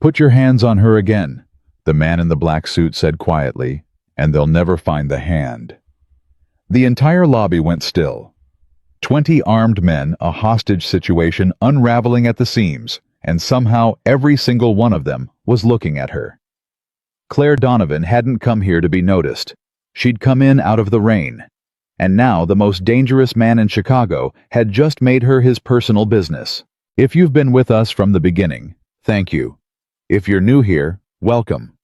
"Put your hands on her again," the man in the black suit said quietly, "and they'll never find the hand." The entire lobby went still. 20 armed men, a hostage situation unraveling at the seams, and somehow every single one of them was looking at her. Claire Donovan hadn't come here to be noticed. She'd come in out of the rain. And now the most dangerous man in Chicago had just made her his personal business. If you've been with us from the beginning, thank you. If you're new here, welcome.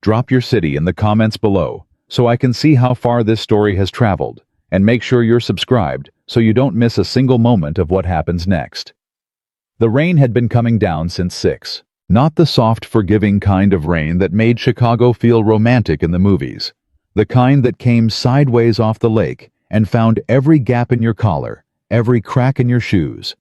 Drop your city in the comments below so I can see how far this story has traveled, and make sure you're subscribed so you don't miss a single moment of what happens next. The rain had been coming down since 6. Not the soft, forgiving kind of rain that made Chicago feel romantic in the movies. The kind that came sideways off the lake and found every gap in your collar, every crack in your shoes.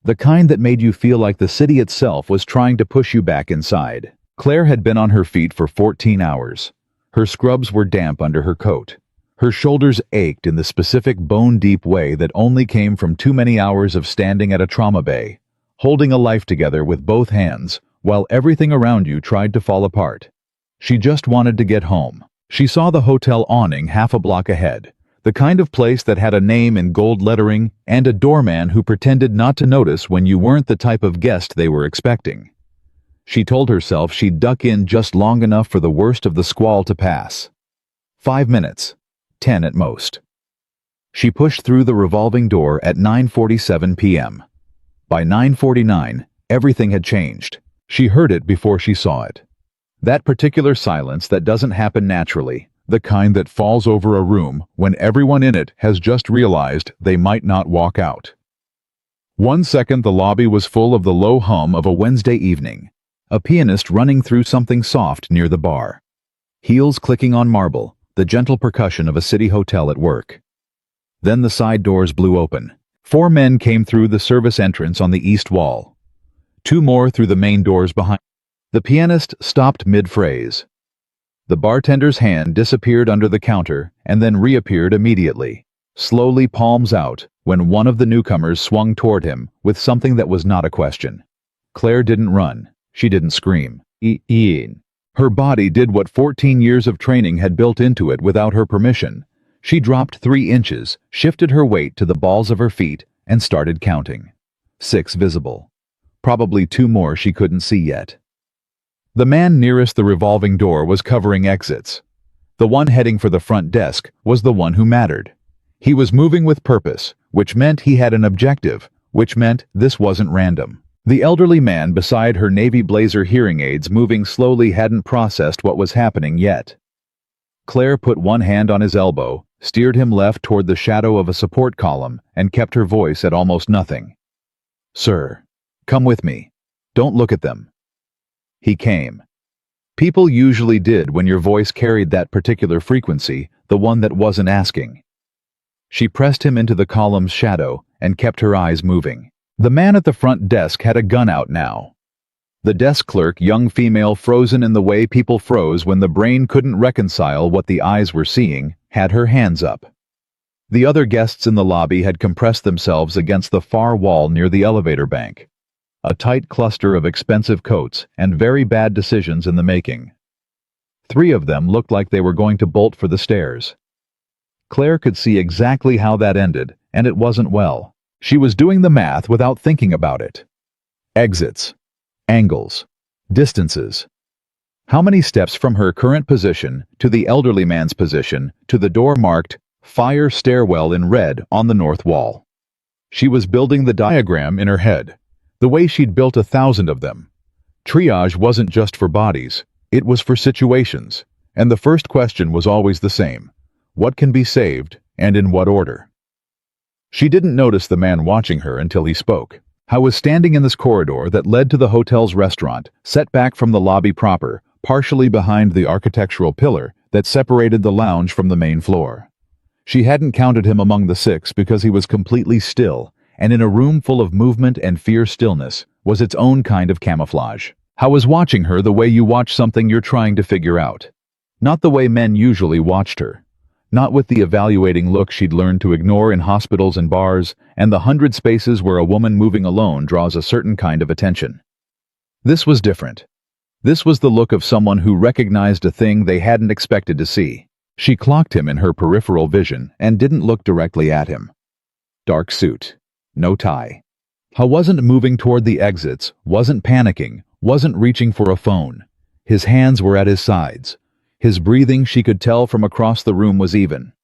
The kind that made you feel like the city itself was trying to push you back inside. Claire had been on her feet for 14 hours. Her scrubs were damp under her coat. Her shoulders ached in the specific bone-deep way that only came from too many hours of standing at a trauma bay, holding a life together with both hands, while everything around you tried to fall apart. She just wanted to get home. She saw the hotel awning half a block ahead, the kind of place that had a name in gold lettering and a doorman who pretended not to notice when you weren't the type of guest they were expecting. She told herself she'd duck in just long enough for the worst of the squall to pass. 5 minutes. 10 at most. She pushed through the revolving door at 9:47 p.m. By 9:49, everything had changed. She heard it before she saw it. That particular silence that doesn't happen naturally, the kind that falls over a room when everyone in it has just realized they might not walk out. 1 second the lobby was full of the low hum of a Wednesday evening, a pianist running through something soft near the bar. Heels clicking on marble, the gentle percussion of a city hotel at work. Then the side doors blew open. 4 men came through the service entrance on the east wall. 2 more through the main doors behind. The pianist stopped mid-phrase. The bartender's hand disappeared under the counter and then reappeared immediately, slowly palms out, when one of the newcomers swung toward him with something that was not a question. Claire didn't run. She didn't scream. Her body did what 14 years of training had built into it without her permission. She dropped 3 inches, shifted her weight to the balls of her feet, and started counting. 6 visible. Probably 2 more she couldn't see yet. The man nearest the revolving door was covering exits. The one heading for the front desk was the one who mattered. He was moving with purpose, which meant he had an objective, which meant this wasn't random. The elderly man beside her navy blazer hearing aids moving slowly hadn't processed what was happening yet. Claire put one hand on his elbow, steered him left toward the shadow of a support column, and kept her voice at almost nothing. "Sir, come with me. Don't look at them." He came. People usually did when your voice carried that particular frequency, the one that wasn't asking. She pressed him into the column's shadow and kept her eyes moving. The man at the front desk had a gun out now. The desk clerk, young female frozen in the way people froze when the brain couldn't reconcile what the eyes were seeing, had her hands up. The other guests in the lobby had compressed themselves against the far wall near the elevator bank. A tight cluster of expensive coats and very bad decisions in the making. 3 of them looked like they were going to bolt for the stairs. Claire could see exactly how that ended, and it wasn't well. She was doing the math without thinking about it. Exits. Angles. Distances. How many steps from her current position to the elderly man's position to the door marked "Fire Stairwell" in red on the north wall? She was building the diagram in her head, the way she'd built 1,000 of them. Triage wasn't just for bodies, it was for situations, and the first question was always the same: what can be saved, and in what order? She didn't notice the man watching her until he spoke. "I was standing in this corridor that led to the hotel's restaurant, set back from the lobby proper, partially behind the architectural pillar that separated the lounge from the main floor." She hadn't counted him among the 6 because he was completely still, and in a room full of movement and fierce stillness was its own kind of camouflage. I was watching her the way you watch something you're trying to figure out. Not the way men usually watched her. Not with the evaluating look she'd learned to ignore in hospitals and bars, and the 100 spaces where a woman moving alone draws a certain kind of attention. This was different. This was the look of someone who recognized a thing they hadn't expected to see. She clocked him in her peripheral vision and didn't look directly at him. Dark suit. No tie. He wasn't moving toward the exits, wasn't panicking, wasn't reaching for a phone. His hands were at his sides. His breathing, she could tell from across the room, was even.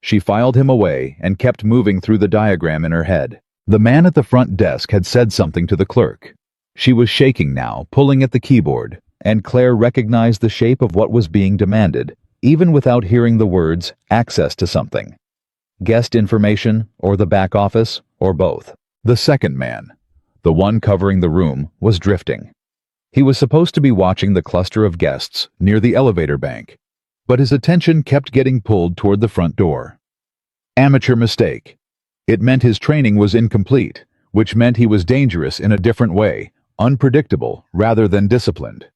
She filed him away and kept moving through the diagram in her head. The man at the front desk had said something to the clerk. She was shaking now, pulling at the keyboard, and Claire recognized the shape of what was being demanded, even without hearing the words, access to something. Guest information, or the back office, or both. The second man, the one covering the room, was drifting. He was supposed to be watching the cluster of guests near the elevator bank, but his attention kept getting pulled toward the front door. Amateur mistake. It meant his training was incomplete, which meant he was dangerous in a different way, unpredictable rather than disciplined.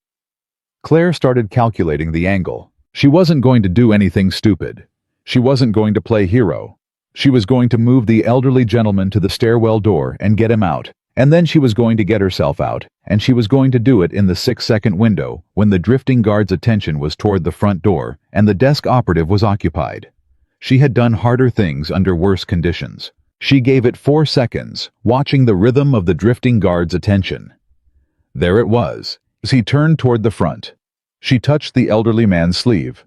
Claire started calculating the angle. She wasn't going to do anything stupid. She wasn't going to play hero. She was going to move the elderly gentleman to the stairwell door and get him out, and then she was going to get herself out, and she was going to do it in the 6-second window when the drifting guard's attention was toward the front door and the desk operative was occupied. She had done harder things under worse conditions. She gave it 4 seconds, watching the rhythm of the drifting guard's attention. There it was, as he turned toward the front. She touched the elderly man's sleeve.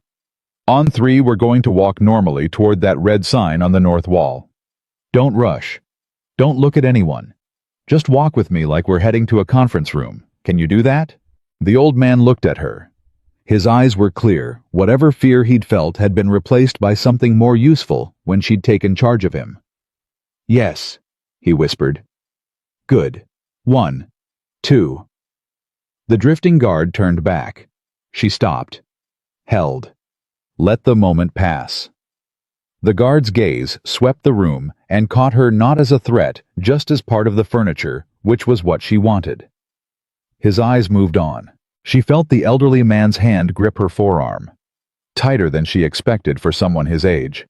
On 3, we're going to walk normally toward that red sign on the north wall. Don't rush. Don't look at anyone. Just walk with me like we're heading to a conference room. Can you do that? The old man looked at her. His eyes were clear. Whatever fear he'd felt had been replaced by something more useful when she'd taken charge of him. Yes, he whispered. Good. 1, 2. The drifting guard turned back. She stopped. Held. Let the moment pass. The guard's gaze swept the room and caught her not as a threat, just as part of the furniture, which was what she wanted. His eyes moved on. She felt the elderly man's hand grip her forearm. Tighter than she expected for someone his age.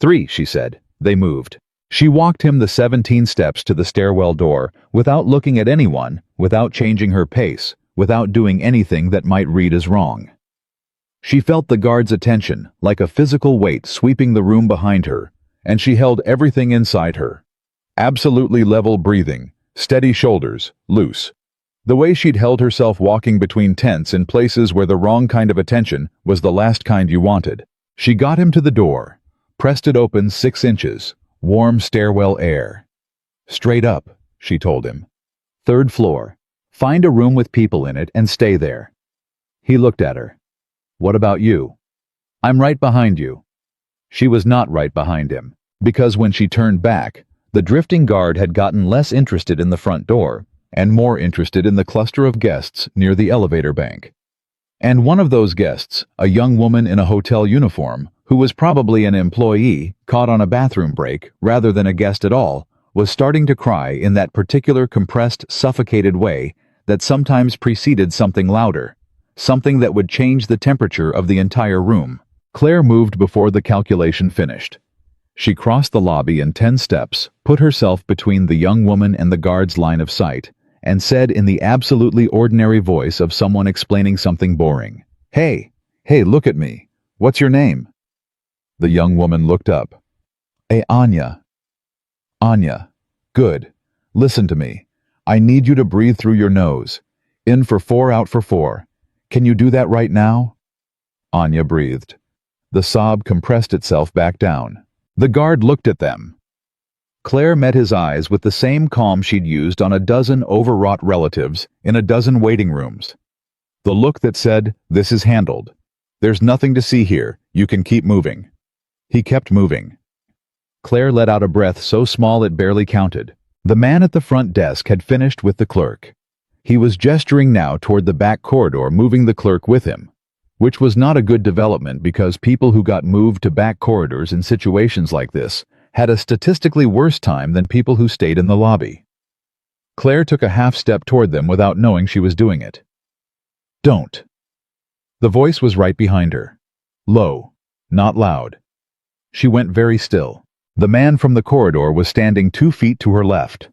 3, she said. They moved. She walked him the 17 steps to the stairwell door, without looking at anyone, without changing her pace, without doing anything that might read as wrong. She felt the guard's attention, like a physical weight sweeping the room behind her, and she held everything inside her. Absolutely level breathing, steady shoulders, loose. The way she'd held herself walking between tents in places where the wrong kind of attention was the last kind you wanted. She got him to the door, pressed it open 6 inches, warm stairwell air. Straight up, she told him. 3rd floor. Find a room with people in it and stay there. He looked at her. What about you? I'm right behind you. She was not right behind him, because when she turned back, the drifting guard had gotten less interested in the front door and more interested in the cluster of guests near the elevator bank. And one of those guests, a young woman in a hotel uniform, who was probably an employee caught on a bathroom break rather than a guest at all, was starting to cry in that particular compressed, suffocated way that sometimes preceded something louder, something that would change the temperature of the entire room. Claire moved before the calculation finished. She crossed the lobby in 10 steps, put herself between the young woman and the guard's line of sight, and said in the absolutely ordinary voice of someone explaining something boring, Hey, look at me. What's your name? The young woman looked up. Anya. Anya. Good. Listen to me. I need you to breathe through your nose. In for 4, out for 4. Can you do that right now? Anya breathed. The sob compressed itself back down. The guard looked at them. Claire met his eyes with the same calm she'd used on a dozen overwrought relatives in a dozen waiting rooms. The look that said, this is handled. There's nothing to see here. You can keep moving. He kept moving. Claire let out a breath so small it barely counted. The man at the front desk had finished with the clerk. He was gesturing now toward the back corridor, moving the clerk with him, which was not a good development because people who got moved to back corridors in situations like this had a statistically worse time than people who stayed in the lobby. Claire took a half step toward them without knowing she was doing it. Don't. The voice was right behind her. Low, not loud. She went very still. The man from the corridor was standing 2 feet to her left.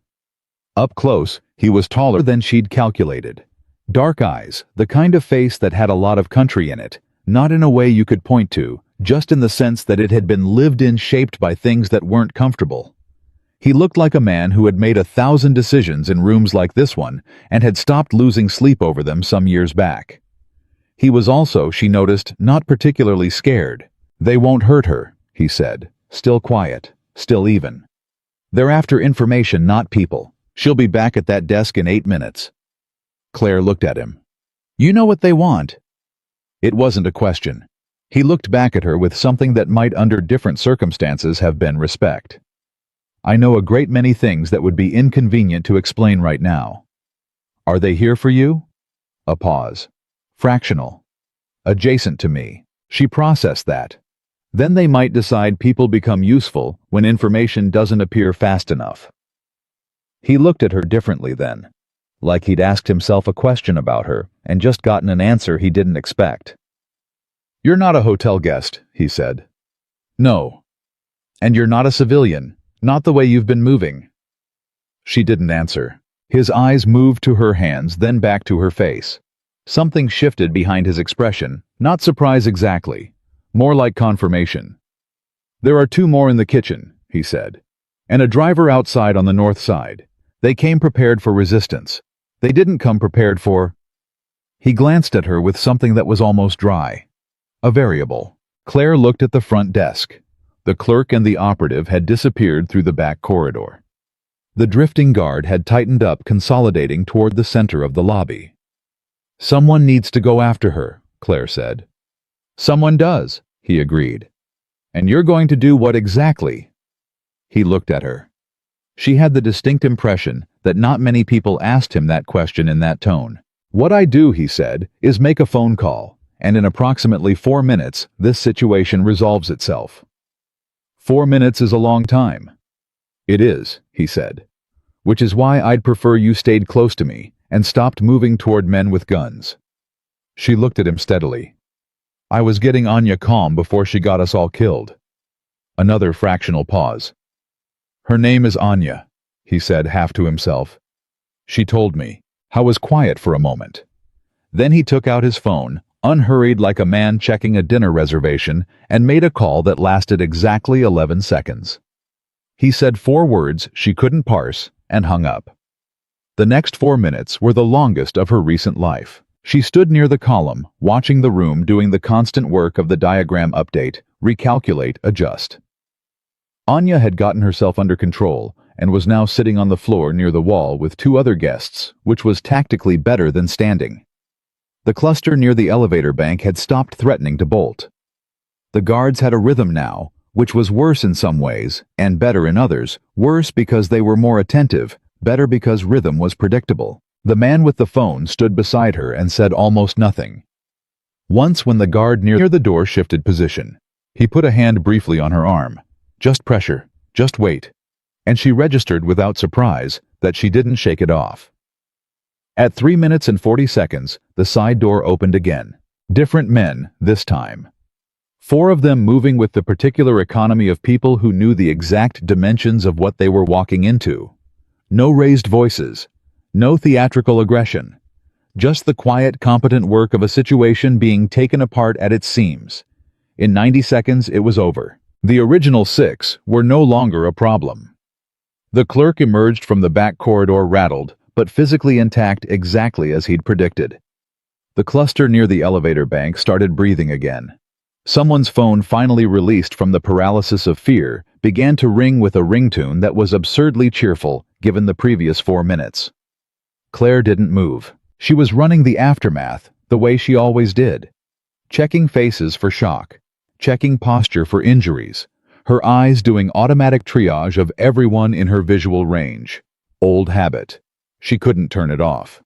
Up close, he was taller than she'd calculated. Dark eyes, the kind of face that had a lot of country in it, not in a way you could point to, just in the sense that it had been lived in, shaped by things that weren't comfortable. He looked like a man who had made 1,000 decisions in rooms like this one and had stopped losing sleep over them some years back. He was also, she noticed, not particularly scared. "They won't hurt her," he said, still quiet, still even. "They're after information, not people. She'll be back at that desk in 8 minutes. Claire looked at him. "You know what they want." It wasn't a question. He looked back at her with something that might under different circumstances have been respect. "I know a great many things that would be inconvenient to explain right now." "Are they here for you?" A pause. "Fractional. Adjacent to me." She processed that. Then they might decide people become useful when information doesn't appear fast enough. He looked at her differently then, like he'd asked himself a question about her and just gotten an answer he didn't expect. "You're not a hotel guest," he said. "No. And you're not a civilian, not the way you've been moving." She didn't answer. His eyes moved to her hands, then back to her face. Something shifted behind his expression, not surprise exactly, more like confirmation. "There are 2 more in the kitchen," he said, "and a driver outside on the north side. They came prepared for resistance. They didn't come prepared for—" He glanced at her with something that was almost dry. "A variable." Claire looked at the front desk. The clerk and the operative had disappeared through the back corridor. The drifting guard had tightened up, consolidating toward the center of the lobby. "Someone needs to go after her," Claire said. "Someone does," he agreed. "And you're going to do what exactly?" He looked at her. She had the distinct impression that not many people asked him that question in that tone. "What I do," he said, "is make a phone call, and in approximately 4 minutes, this situation resolves itself." 4 minutes is a long time. "It is," he said. "Which is why I'd prefer you stayed close to me and stopped moving toward men with guns." She looked at him steadily. "I was getting Anya calm before she got us all killed." Another fractional pause. "Her name is Anya," he said half to himself. "She told me." How was quiet for a moment. Then he took out his phone, unhurried like a man checking a dinner reservation, and made a call that lasted exactly 11 seconds. He said 4 words she couldn't parse and hung up. The next 4 minutes were the longest of her recent life. She stood near the column, watching the room, doing the constant work of the diagram update, recalculate, adjust. Anya had gotten herself under control and was now sitting on the floor near the wall with 2 other guests, which was tactically better than standing. The cluster near the elevator bank had stopped threatening to bolt. The guards had a rhythm now, which was worse in some ways and better in others, worse because they were more attentive, better because rhythm was predictable. The man with the phone stood beside her and said almost nothing. Once when the guard near the door shifted position, he put a hand briefly on her arm. "Just pressure, just wait." And she registered without surprise that she didn't shake it off. At 3 minutes and 40 seconds, the side door opened again. Different men, this time. 4 of them moving with the particular economy of people who knew the exact dimensions of what they were walking into. No raised voices. No theatrical aggression. Just the quiet, competent work of a situation being taken apart at its seams. In 90 seconds, it was over. The original 6 were no longer a problem. The clerk emerged from the back corridor rattled, but physically intact, exactly as he'd predicted. The cluster near the elevator bank started breathing again. Someone's phone, finally released from the paralysis of fear, began to ring with a ringtone that was absurdly cheerful, given the previous 4 minutes. Claire didn't move. She was running the aftermath, the way she always did. Checking faces for shock. Checking posture for injuries. Her eyes doing automatic triage of everyone in her visual range. Old habit. She couldn't turn it off.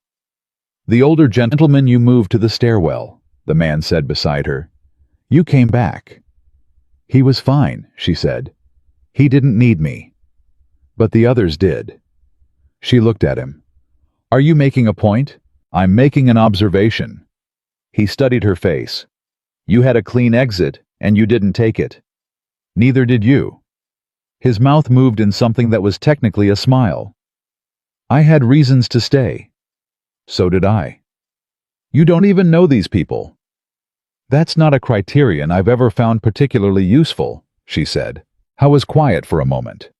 "The older gentleman you moved to the stairwell," the man said beside her. "You came back." "He was fine," she said. "He didn't need me." "But the others did." She looked at him. "Are you making a point?" "I'm making an observation." He studied her face. "You had a clean exit, and you didn't take it. Neither did you." His mouth moved in something that was technically a smile. "I had reasons to stay." "So did I." You don't even know these people. That's not a criterion I've ever found particularly useful, she said. I was quiet for a moment.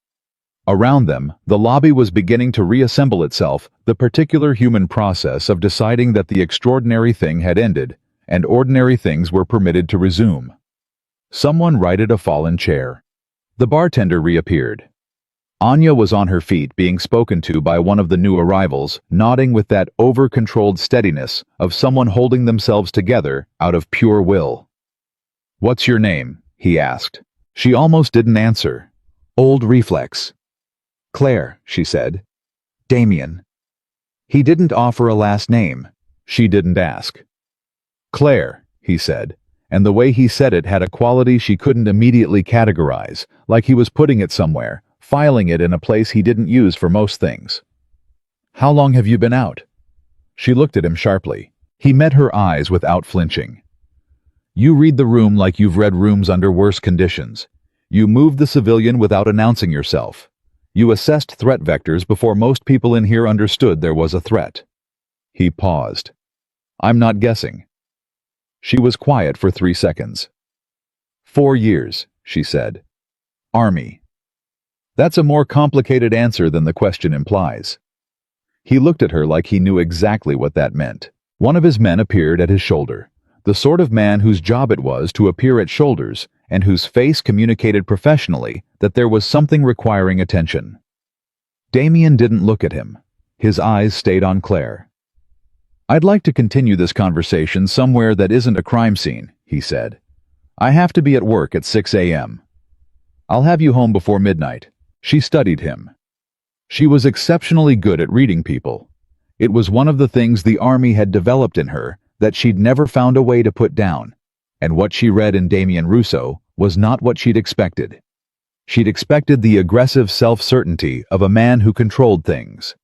Around them, the lobby was beginning to reassemble itself, the particular human process of deciding that the extraordinary thing had ended, and ordinary things were permitted to resume. Someone righted a fallen chair. The bartender reappeared. Anya was on her feet being spoken to by one of the new arrivals, nodding with that over-controlled steadiness of someone holding themselves together out of pure will. "What's your name?" he asked. She almost didn't answer. Old reflex. "Claire," she said. "Damien." He didn't offer a last name. She didn't ask. "Claire," he said, and the way he said it had a quality she couldn't immediately categorize, like he was putting it somewhere, filing it in a place he didn't use for most things. "How long have you been out?" She looked at him sharply. He met her eyes without flinching. "You read the room like you've read rooms under worse conditions. You moved the civilian without announcing yourself. You assessed threat vectors before most people in here understood there was a threat." He paused. "I'm not guessing." She was quiet for 3 seconds. 4 years, she said. "Army." That's a more complicated answer than the question implies. He looked at her like he knew exactly what that meant. One of his men appeared at his shoulder, the sort of man whose job it was to appear at shoulders and whose face communicated professionally that there was something requiring attention. Damien didn't look at him. His eyes stayed on Claire. "I'd like to continue this conversation somewhere that isn't a crime scene," he said. "I have to be at work at 6 a.m. I'll have you home before midnight." She studied him. She was exceptionally good at reading people. It was one of the things the army had developed in her that she'd never found a way to put down, and what she read in Damien Russo was not what she'd expected. She'd expected the aggressive self-certainty of a man who controlled things.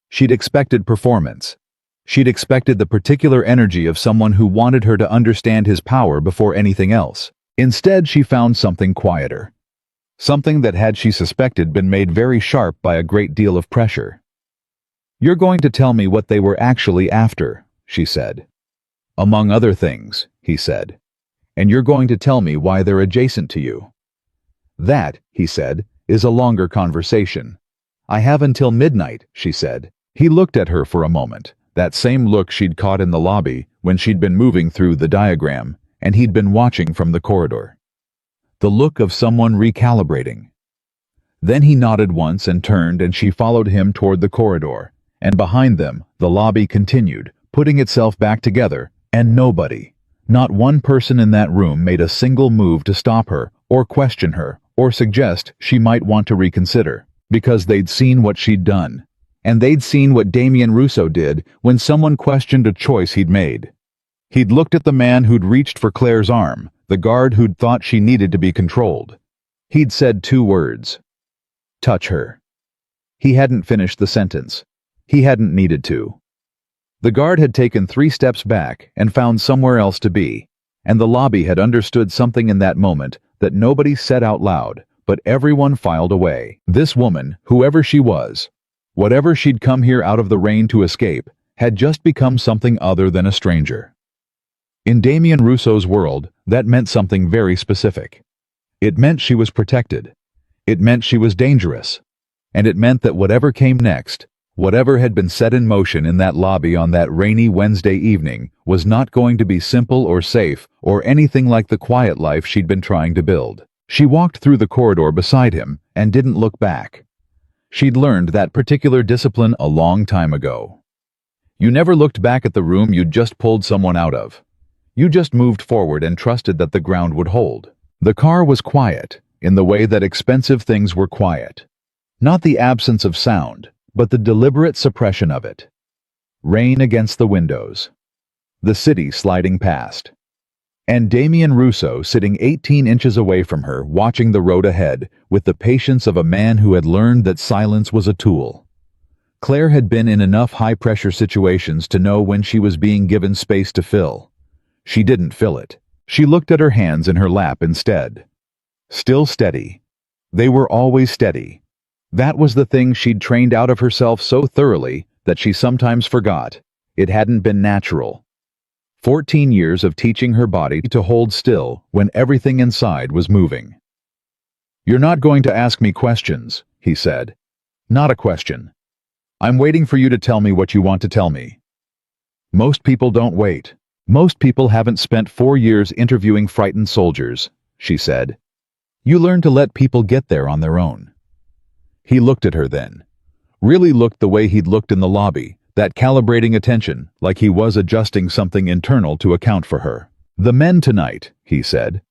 She'd expected performance. She'd expected the particular energy of someone who wanted her to understand his power before anything else. Instead, she found something quieter. Something that had, she suspected, been made very sharp by a great deal of pressure. "You're going to tell me what they were actually after," she said. "Among other things," he said. "And you're going to tell me why they're adjacent to you." "That," he said, "is a longer conversation." "I have until midnight," she said. He looked at her for a moment, that same look she'd caught in the lobby when she'd been moving through the diagram, and he'd been watching from the corridor. The look of someone recalibrating. Then he nodded once and turned, and she followed him toward the corridor, and behind them, the lobby continued, putting itself back together, and nobody, not one person in that room made a single move to stop her, or question her, or suggest she might want to reconsider, because they'd seen what she'd done, and they'd seen what Damien Russo did when someone questioned a choice he'd made. He'd looked at the man who'd reached for Claire's arm, the guard who'd thought she needed to be controlled. He'd said 2 words. "Touch her." He hadn't finished the sentence. He hadn't needed to. The guard had taken 3 steps back and found somewhere else to be, and the lobby had understood something in that moment that nobody said out loud, but everyone filed away. This woman, whoever she was, whatever she'd come here out of the rain to escape, had just become something other than a stranger. In Damien Russo's world, that meant something very specific. It meant she was protected. It meant she was dangerous. And it meant that whatever came next, whatever had been set in motion in that lobby on that rainy Wednesday evening, was not going to be simple or safe or anything like the quiet life she'd been trying to build. She walked through the corridor beside him and didn't look back. She'd learned that particular discipline a long time ago. You never looked back at the room you'd just pulled someone out of. You just moved forward and trusted that the ground would hold. The car was quiet, in the way that expensive things were quiet. Not the absence of sound, but the deliberate suppression of it. Rain against the windows. The city sliding past. And Damien Russo sitting 18 inches away from her, watching the road ahead, with the patience of a man who had learned that silence was a tool. Claire had been in enough high-pressure situations to know when she was being given space to fill. She didn't fill it. She looked at her hands in her lap instead. Still steady. They were always steady. That was the thing she'd trained out of herself so thoroughly that she sometimes forgot. It hadn't been natural. 14 years of teaching her body to hold still when everything inside was moving. "You're not going to ask me questions," he said. "Not a question. I'm waiting for you to tell me what you want to tell me." "Most people don't wait. Most people haven't spent 4 years interviewing frightened soldiers," she said. "You learn to let people get there on their own." He looked at her then. Really looked the way he'd looked in the lobby, that calibrating attention, like he was adjusting something internal to account for her. "The men tonight," he said.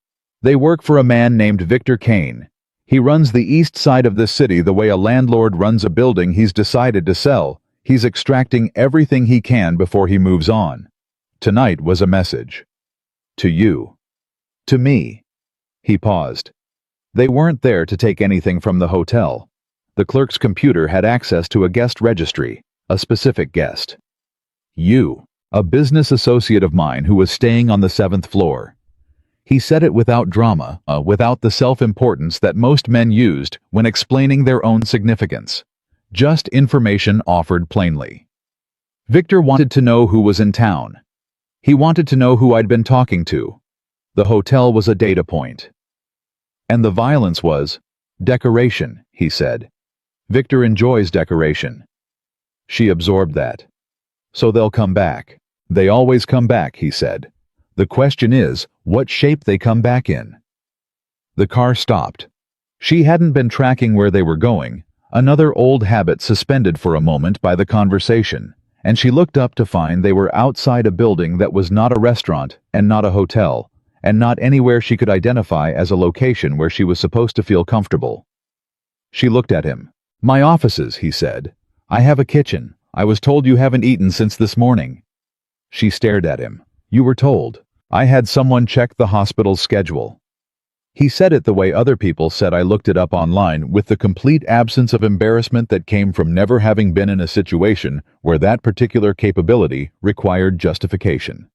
"They work for a man named Victor Kane. He runs the east side of the city the way a landlord runs a building he's decided to sell. He's extracting everything he can before he moves on. Tonight was a message. To you. To me." He paused. They weren't there to take anything from the hotel. The clerk's computer had access to a guest registry, a specific guest. "You, a business associate of mine who was staying on the 7th floor." He said it without drama, without the self-importance that most men used when explaining their own significance. Just information offered plainly. Victor wanted to know who was in town. He wanted to know who I'd been talking to. The hotel was a data point. "And the violence was decoration," he said. "Victor enjoys decoration." She absorbed that. "So they'll come back." "They always come back," he said. "The question is, what shape they come back in." The car stopped. She hadn't been tracking where they were going, another old habit suspended for a moment by the conversation, and she looked up to find they were outside a building that was not a restaurant and not a hotel, and not anywhere she could identify as a location where she was supposed to feel comfortable. She looked at him. "My offices," he said. "I have a kitchen. I was told you haven't eaten since this morning." She stared at him. "You were told. I had someone check the hospital's schedule." He said it the way other people said I looked it up online, with the complete absence of embarrassment that came from never having been in a situation where that particular capability required justification.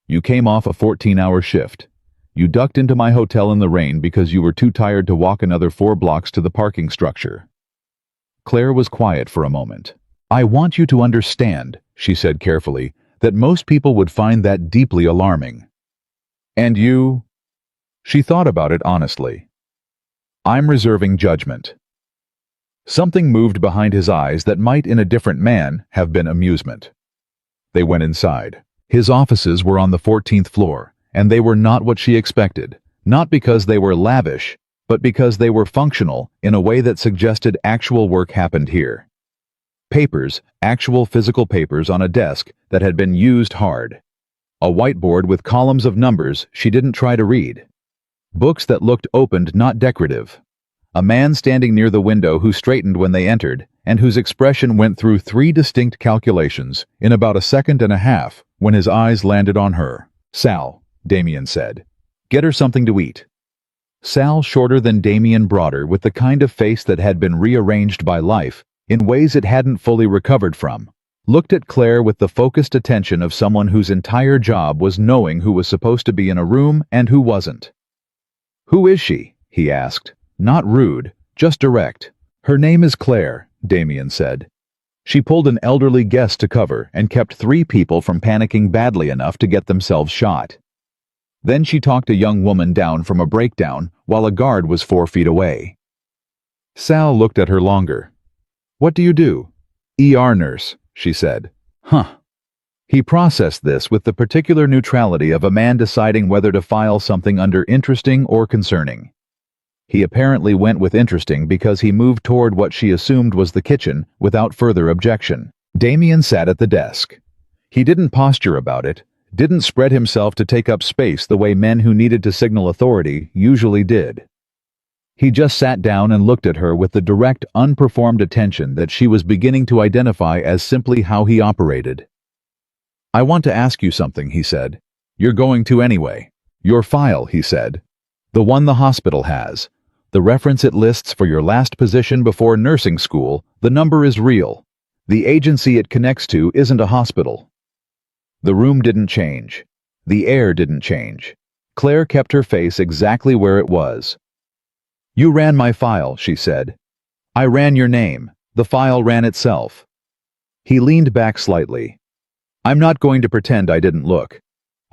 "You came off a 14-hour shift. You ducked into my hotel in the rain because you were too tired to walk another 4 blocks to the parking structure." Claire was quiet for a moment. "I want you to understand," she said carefully, "that most people would find that deeply alarming." "And you?" She thought about it honestly. "I'm reserving judgment." Something moved behind his eyes that might in a different man have been amusement. They went inside. His offices were on the 14th floor, and they were not what she expected, not because they were lavish, but because they were functional in a way that suggested actual work happened here. Papers, actual physical papers on a desk that had been used hard. A whiteboard with columns of numbers she didn't try to read. Books that looked opened, not decorative. A man standing near the window who straightened when they entered, and whose expression went through 3 distinct calculations in about a second and a half when his eyes landed on her. "Sal," Damien said. "Get her something to eat." Sal, shorter than Damien, broader, with the kind of face that had been rearranged by life in ways it hadn't fully recovered from, looked at Claire with the focused attention of someone whose entire job was knowing who was supposed to be in a room and who wasn't. "Who is she?" he asked. Not rude, just direct. "Her name is Claire," Damien said. She pulled an elderly guest to cover and kept 3 people from panicking badly enough to get themselves shot. Then she talked a young woman down from a breakdown while a guard was 4 feet away. Sal looked at her longer. "What do you do?" "ER nurse," she said. "Huh." He processed this with the particular neutrality of a man deciding whether to file something under interesting or concerning. He apparently went with interesting because he moved toward what she assumed was the kitchen without further objection. Damien sat at the desk. He didn't posture about it, didn't spread himself to take up space the way men who needed to signal authority usually did. He just sat down and looked at her with the direct, unperformed attention that she was beginning to identify as simply how he operated. "I want to ask you something," he said. "You're going to anyway." "Your file," he said. "The one the hospital has. The reference it lists for your last position before nursing school, the number is real. The agency it connects to isn't a hospital." The room didn't change. The air didn't change. Claire kept her face exactly where it was. "You ran my file," she said. "I ran your name. The file ran itself." He leaned back slightly. "I'm not going to pretend I didn't look.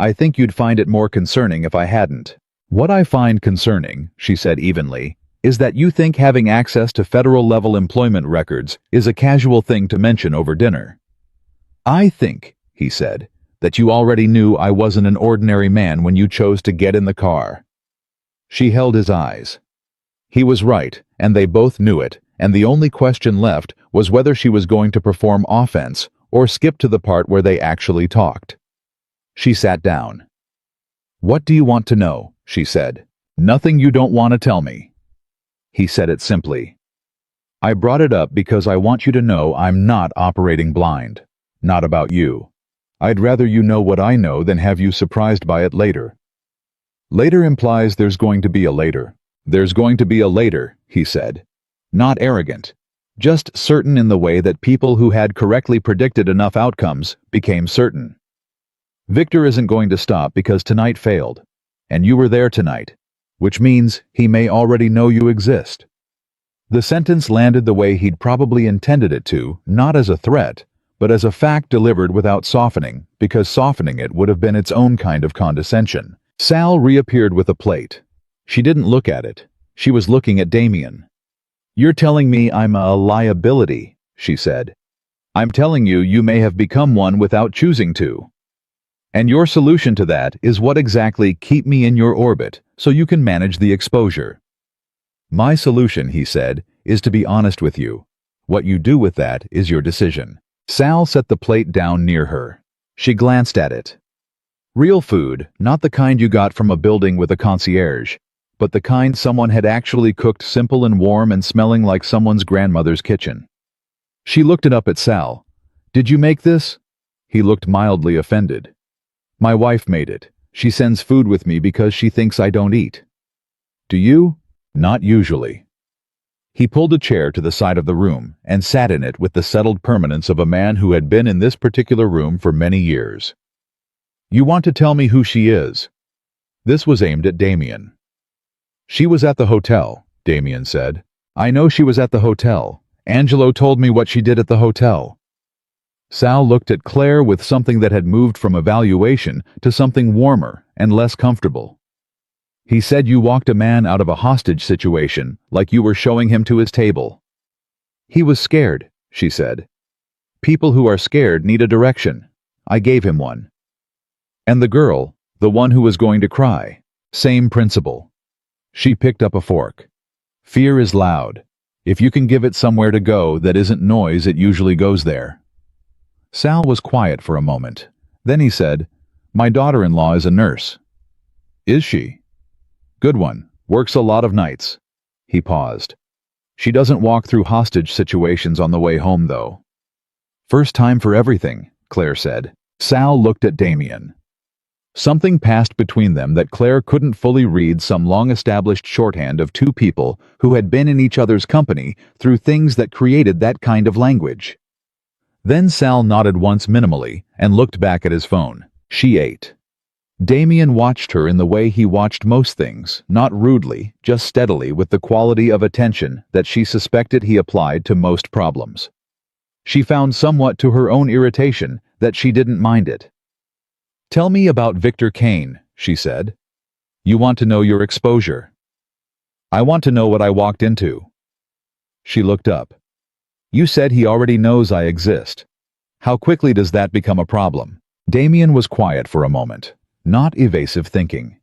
I think you'd find it more concerning if I hadn't. What I find concerning, she said evenly, is that you think having access to federal-level employment records is a casual thing to mention over dinner. I think, he said, that you already knew I wasn't an ordinary man when you chose to get in the car. She held his eyes. He was right, and they both knew it, and the only question left was whether she was going to perform offense or skip to the part where they actually talked. She sat down. What do you want to know? She said. Nothing you don't want to tell me. He said it simply. I brought it up because I want you to know I'm not operating blind. Not about you. I'd rather you know what I know than have you surprised by it later. Later implies there's going to be a later. There's going to be a later, he said. Not arrogant. Just certain in the way that people who had correctly predicted enough outcomes became certain. Victor isn't going to stop because tonight failed. And you were there tonight, which means he may already know you exist. The sentence landed the way he'd probably intended it to, not as a threat, but as a fact delivered without softening, because softening it would have been its own kind of condescension. Sal reappeared with a plate. She didn't look at it. She was looking at Damien. You're telling me I'm a liability, she said. I'm telling you you may have become one without choosing to. And your solution to that is what exactly keep me in your orbit so you can manage the exposure. My solution, he said, is to be honest with you. What you do with that is your decision. Sal set the plate down near her. She glanced at it. Real food, not the kind you got from a building with a concierge, but the kind someone had actually cooked, simple and warm and smelling like someone's grandmother's kitchen. She looked it up at Sal. Did you make this? He looked mildly offended. My wife made it. She sends food with me because she thinks I don't eat. Do you? Not usually. He pulled a chair to the side of the room and sat in it with the settled permanence of a man who had been in this particular room for many years. You want to tell me who she is? This was aimed at Damien. She was at the hotel, Damien said. I know she was at the hotel. Angelo told me what she did at the hotel. Sal looked at Claire with something that had moved from evaluation to something warmer and less comfortable. He said you walked a man out of a hostage situation like you were showing him to his table. He was scared, she said. People who are scared need a direction. I gave him one. And the girl, the one who was going to cry, same principle. She picked up a fork. Fear is loud. If you can give it somewhere to go that isn't noise, it usually goes there. Sal was quiet for a moment. Then he said, My daughter-in-law is a nurse. Is she? Good one. Works a lot of nights. He paused. She doesn't walk through hostage situations on the way home, though. First time for everything, Claire said. Sal looked at Damien. Something passed between them that Claire couldn't fully read, some long-established shorthand of two people who had been in each other's company through things that created that kind of language. Then Sal nodded once minimally and looked back at his phone. She ate. Damien watched her in the way he watched most things, not rudely, just steadily, with the quality of attention that she suspected he applied to most problems. She found somewhat to her own irritation that she didn't mind it. Tell me about Victor Kane, she said. You want to know your exposure. I want to know what I walked into. She looked up. You said he already knows I exist. How quickly does that become a problem? Damien was quiet for a moment, not evasive thinking.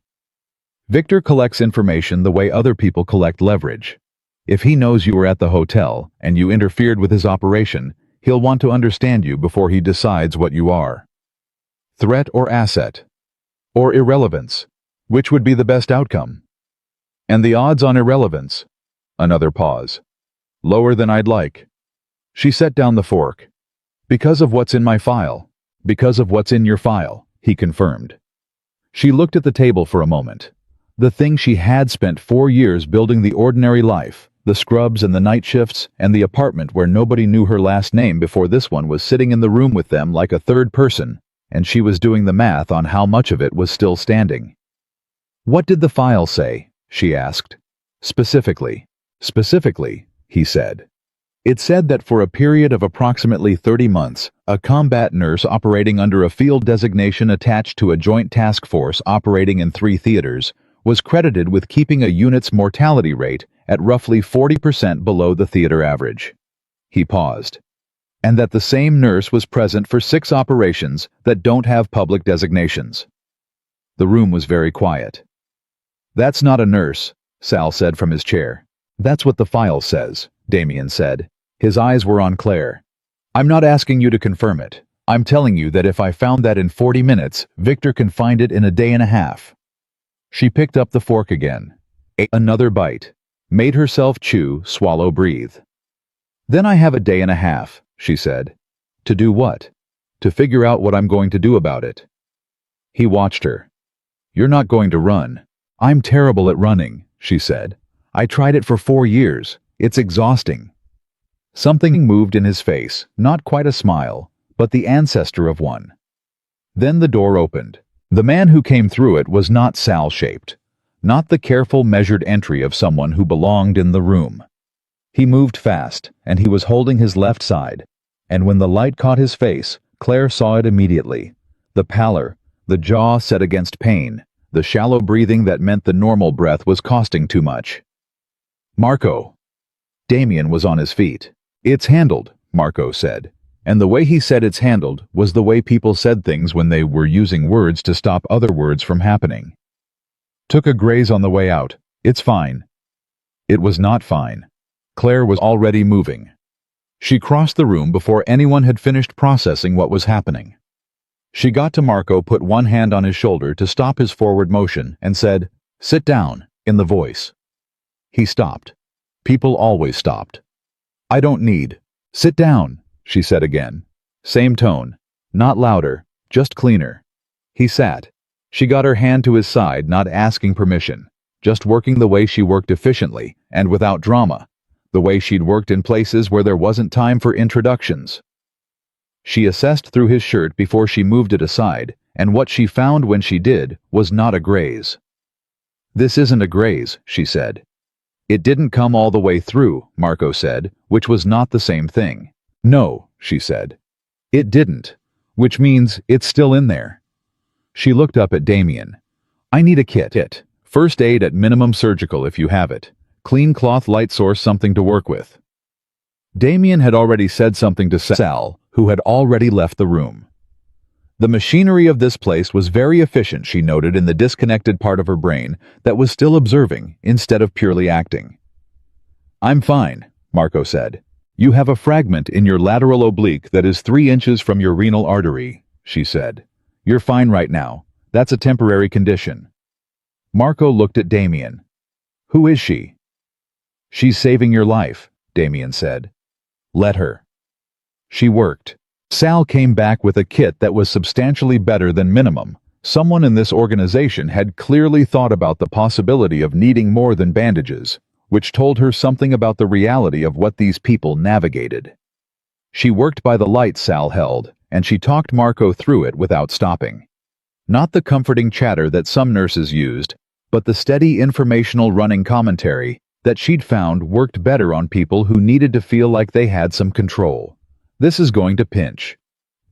Victor collects information the way other people collect leverage. If he knows you were at the hotel and you interfered with his operation, he'll want to understand you before he decides what you are. Threat or asset? Or irrelevance? Which would be the best outcome? And the odds on irrelevance? Another pause. Lower than I'd like. She set down the fork. Because of what's in my file. Because of what's in your file, he confirmed. She looked at the table for a moment. The thing she had spent 4 years building, the ordinary life, the scrubs and the night shifts, and the apartment where nobody knew her last name before this one was sitting in the room with them like a third person, and she was doing the math on how much of it was still standing. What did the file say? She asked. Specifically. Specifically, he said. It said that for a period of approximately 30 months, a combat nurse operating under a field designation attached to a joint task force operating in 3 theaters was credited with keeping a unit's mortality rate at roughly 40% below the theater average. He paused. And that the same nurse was present for 6 operations that don't have public designations. The room was very quiet. "That's not a nurse," Sal said from his chair. "That's what the file says," Damien said. His eyes were on Claire. "I'm not asking you to confirm it. I'm telling you that if I found that in 40 minutes, Victor can find it in a day and a half." She picked up the fork again, ate another bite, made herself chew, swallow, breathe. "Then I have a day and a half," she said. "To do what? To figure out what I'm going to do about it." He watched her. "You're not going to run." "I'm terrible at running," she said. "I tried it for 4 years. It's exhausting." Something moved in his face, not quite a smile, but the ancestor of one. Then the door opened. The man who came through it was not Sal-shaped, not the careful, measured entry of someone who belonged in the room. He moved fast, and he was holding his left side, and when the light caught his face, Claire saw it immediately. The pallor, the jaw set against pain, the shallow breathing that meant the normal breath was costing too much. "Marco." Damien was on his feet. "It's handled," Marco said. And the way he said "it's handled" was the way people said things when they were using words to stop other words from happening. "Took a graze on the way out. It's fine." It was not fine. Claire was already moving. She crossed the room before anyone had finished processing what was happening. She got to Marco, put one hand on his shoulder to stop his forward motion, and said, "Sit down," in the voice. He stopped. People always stopped. "I don't need." "Sit down," she said again. Same tone. Not louder, just cleaner. He sat. She got her hand to his side, not asking permission, just working the way she worked efficiently and without drama, the way she'd worked in places where there wasn't time for introductions. She assessed through his shirt before she moved it aside, and what she found when she did was not a graze. "This isn't a graze," she said. "It didn't come all the way through," Marco said, which was not the same thing. "No," she said. "It didn't, which means it's still in there." She looked up at Damien. "I need a kit. First aid at minimum, surgical if you have it. Clean cloth, light source, something to work with." Damien had already said something to Sal, who had already left the room. The machinery of this place was very efficient, she noted in the disconnected part of her brain that was still observing instead of purely acting. "I'm fine," Marco said. "You have a fragment in your lateral oblique that is 3 inches from your renal artery," she said. "You're fine right now. That's a temporary condition." Marco looked at Damien. "Who is she?" "She's saving your life," Damien said. "Let her." She worked. Sal came back with a kit that was substantially better than minimum. Someone in this organization had clearly thought about the possibility of needing more than bandages, which told her something about the reality of what these people navigated. She worked by the light Sal held, and she talked Marco through it without stopping. Not the comforting chatter that some nurses used, but the steady informational running commentary that she'd found worked better on people who needed to feel like they had some control. "This is going to pinch.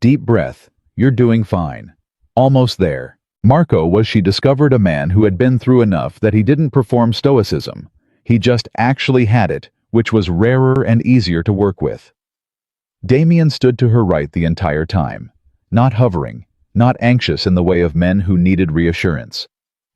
Deep breath. You're doing fine. Almost there." Marco was, she discovered, a man who had been through enough that he didn't perform stoicism. He just actually had it, which was rarer and easier to work with. Damien stood to her right the entire time, not hovering, not anxious in the way of men who needed reassurance.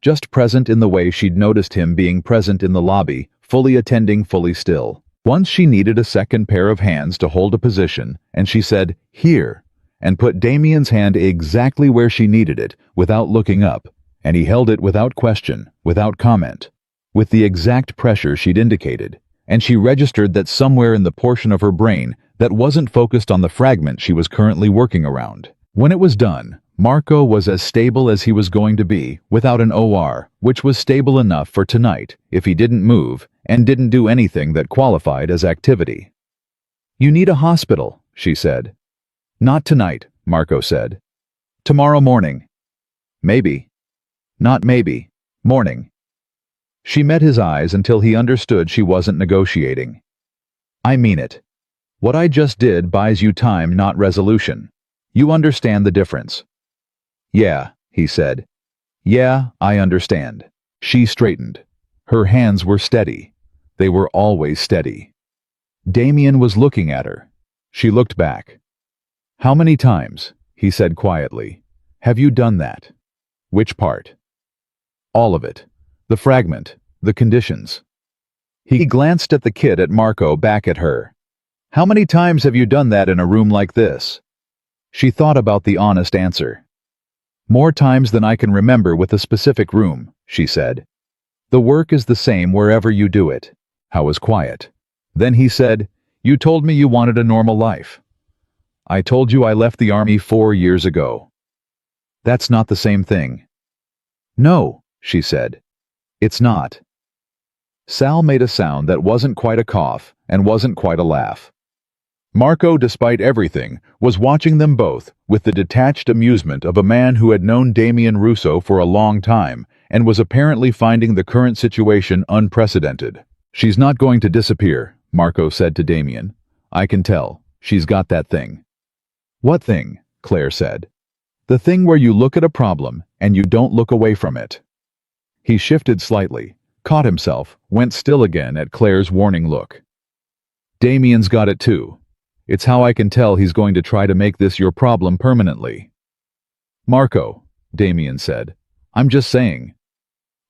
Just present in the way she'd noticed him being present in the lobby, fully attending, fully still. Once she needed a second pair of hands to hold a position, and she said, "Here," and put Damien's hand exactly where she needed it, without looking up, and he held it without question, without comment, with the exact pressure she'd indicated, and she registered that somewhere in the portion of her brain that wasn't focused on the fragment she was currently working around. When it was done, Marco was as stable as he was going to be, without an OR, which was stable enough for tonight, if he didn't move, and didn't do anything that qualified as activity. "You need a hospital," she said. "Not tonight," Marco said. "Tomorrow morning." "Maybe." "Not maybe. Morning." She met his eyes until he understood she wasn't negotiating. "I mean it. What I just did buys you time, not resolution. You understand the difference?" "Yeah," he said. "Yeah, I understand." She straightened. Her hands were steady. They were always steady. Damien was looking at her. She looked back. "How many times," he said quietly, "have you done that?" "Which part?" "All of it. The fragment, the conditions." He glanced at the kid, at Marco, back at her. "How many times have you done that in a room like this?" She thought about the honest answer. "More times than I can remember with a specific room," she said. "The work is the same wherever you do it." Howe was quiet. Then he said, "You told me you wanted a normal life." "I told you I left the army 4 years ago." "That's not the same thing." "No," she said. "It's not." Sal made a sound that wasn't quite a cough and wasn't quite a laugh. Marco, despite everything, was watching them both with the detached amusement of a man who had known Damien Russo for a long time and was apparently finding the current situation unprecedented. "She's not going to disappear," Marco said to Damien. "I can tell. She's got that thing." "What thing?" Claire said. "The thing where you look at a problem and you don't look away from it." He shifted slightly, caught himself, went still again at Claire's warning look. "Damien's got it too. It's how I can tell he's going to try to make this your problem permanently." "Marco," Damien said, "I'm just saying."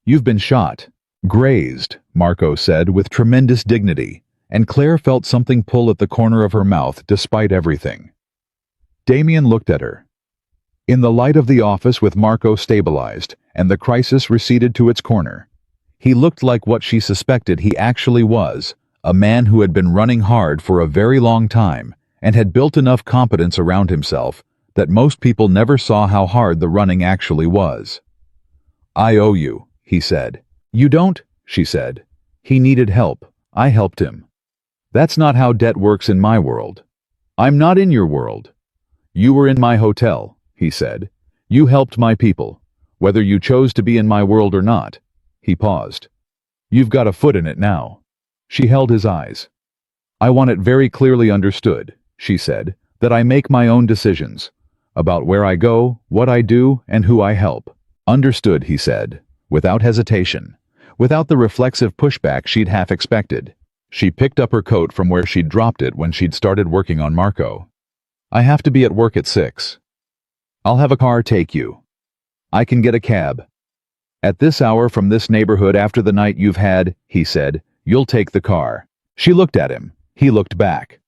"You've been shot." "Grazed," Marco said with tremendous dignity, and Claire felt something pull at the corner of her mouth despite everything. Damien looked at her. In the light of the office with Marco stabilized and the crisis receded to its corner, he looked like what she suspected he actually was, a man who had been running hard for a very long time and had built enough competence around himself that most people never saw how hard the running actually was. "I owe you," he said. "You don't," she said. "He needed help. I helped him." "That's not how debt works in my world." "I'm not in your world." "You were in my hotel," he said. "You helped my people, whether you chose to be in my world or not." He paused. "You've got a foot in it now." She held his eyes. "I want it very clearly understood," she said, "that I make my own decisions about where I go, what I do, and who I help." "Understood," he said, without hesitation, without the reflexive pushback she'd half expected. She picked up her coat from where she'd dropped it when she'd started working on Marco. "I have to be at work at 6. I'll have a car take you. I can get a cab. At this hour from this neighborhood after the night you've had," he said, "you'll take the car." She looked at him. He looked back.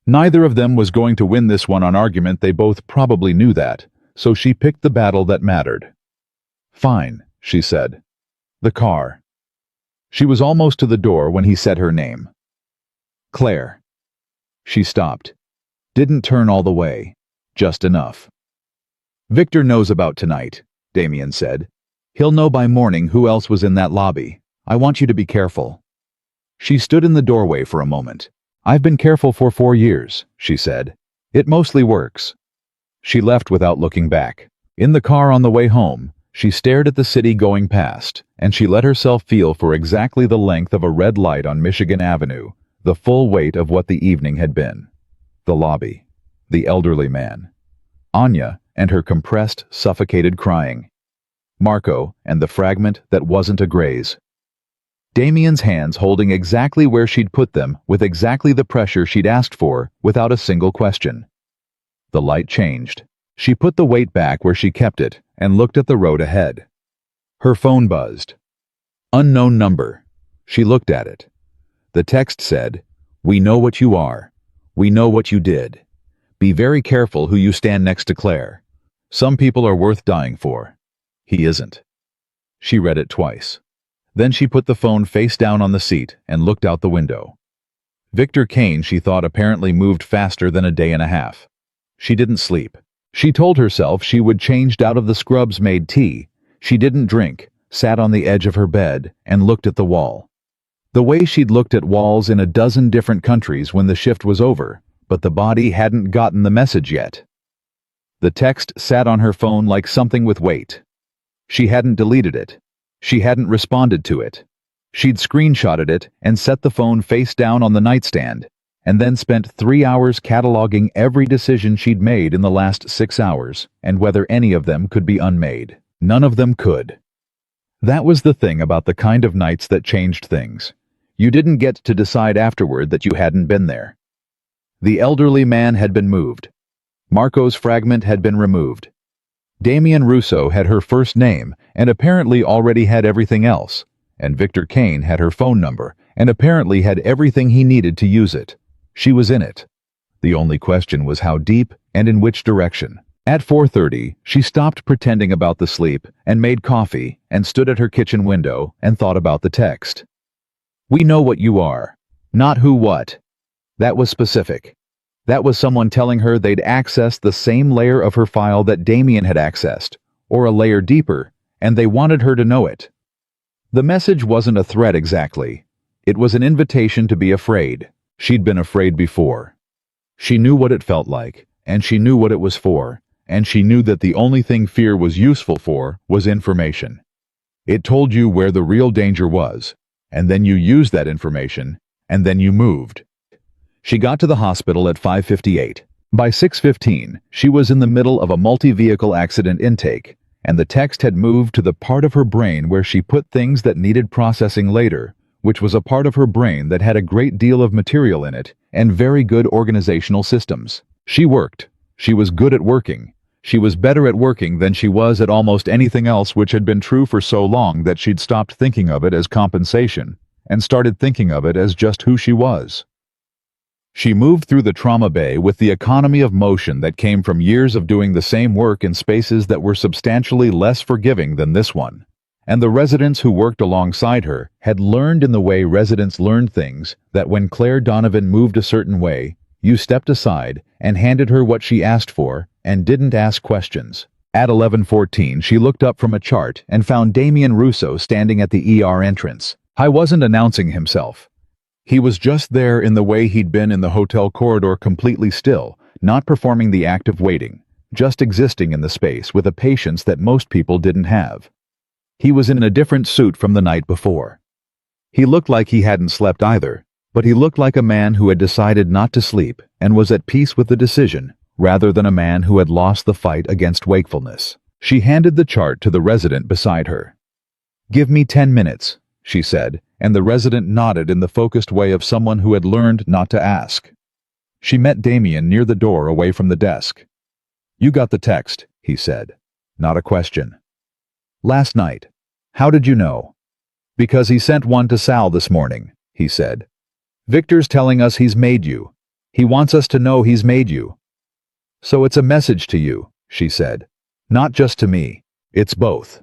Neither of them was going to win this one on argument. They both probably knew that, so she picked the battle that mattered. "Fine," she said. "The car." She was almost to the door when he said her name. "Claire." She stopped. Didn't turn all the way. Just enough. "Victor knows about tonight," Damien said. "He'll know by morning who else was in that lobby. I want you to be careful." She stood in the doorway for a moment. "I've been careful for 4 years," she said. "It mostly works." She left without looking back. In the car on the way home, she stared at the city going past, and she let herself feel for exactly the length of a red light on Michigan Avenue, the full weight of what the evening had been. The lobby. The elderly man. Anya and her compressed, suffocated crying. Marco and the fragment that wasn't a graze. Damien's hands holding exactly where she'd put them with exactly the pressure she'd asked for without a single question. The light changed. She put the weight back where she kept it and looked at the road ahead. Her phone buzzed. Unknown number. She looked at it. The text said, "We know what you are. We know what you did. Be very careful who you stand next to Claire. Some people are worth dying for. He isn't." She read it twice. Then she put the phone face down on the seat and looked out the window. Victor Kane, she thought, apparently moved faster than a day and a half. She didn't sleep. She told herself she would changed out of the Scrubs-made tea. She didn't drink, sat on the edge of her bed, and looked at the wall. The way she'd looked at walls in a dozen different countries when the shift was over, but the body hadn't gotten the message yet. The text sat on her phone like something with weight. She hadn't deleted it. She hadn't responded to it. She'd screenshotted it and set the phone face down on the nightstand, and then spent 3 hours cataloging every decision she'd made in the last 6 hours, and whether any of them could be unmade. None of them could. That was the thing about the kind of nights that changed things. You didn't get to decide afterward that you hadn't been there. The elderly man had been moved. Marco's fragment had been removed. Damien Russo had her first name and apparently already had everything else, and Victor Kane had her phone number and apparently had everything he needed to use it. She was in it. The only question was how deep and in which direction. At 4:30, she stopped pretending about the sleep and made coffee and stood at her kitchen window and thought about the text. "We know what you are, not who what." That was specific. That was someone telling her they'd accessed the same layer of her file that Damien had accessed, or a layer deeper, and they wanted her to know it. The message wasn't a threat exactly. It was an invitation to be afraid. She'd been afraid before. She knew what it felt like, and she knew what it was for, and she knew that the only thing fear was useful for was information. It told you where the real danger was, and then you used that information, and then you moved. She got to the hospital at 5:58. By 6:15, she was in the middle of a multi-vehicle accident intake, and the text had moved to the part of her brain where she put things that needed processing later, which was a part of her brain that had a great deal of material in it and very good organizational systems. She worked. She was good at working. She was better at working than she was at almost anything else, which had been true for so long that she'd stopped thinking of it as compensation and started thinking of it as just who she was. She moved through the trauma bay with the economy of motion that came from years of doing the same work in spaces that were substantially less forgiving than this one. And the residents who worked alongside her had learned in the way residents learned things that when Claire Donovan moved a certain way, you stepped aside and handed her what she asked for and didn't ask questions. At 11:14, she looked up from a chart and found Damien Russo standing at the ER entrance. He wasn't announcing himself. He was just there in the way he'd been in the hotel corridor, completely still, not performing the act of waiting, just existing in the space with a patience that most people didn't have. He was in a different suit from the night before. He looked like he hadn't slept either, but he looked like a man who had decided not to sleep and was at peace with the decision, rather than a man who had lost the fight against wakefulness. She handed the chart to the resident beside her. "Give me 10 minutes, she said, and the resident nodded in the focused way of someone who had learned not to ask. She met Damien near the door away from the desk. "You got the text," he said. Not a question. "Last night. How did you know?" "Because he sent one to Sal this morning," he said. "Victor's telling us he's made you. He wants us to know he's made you." "So it's a message to you," she said. "Not just to me. It's both."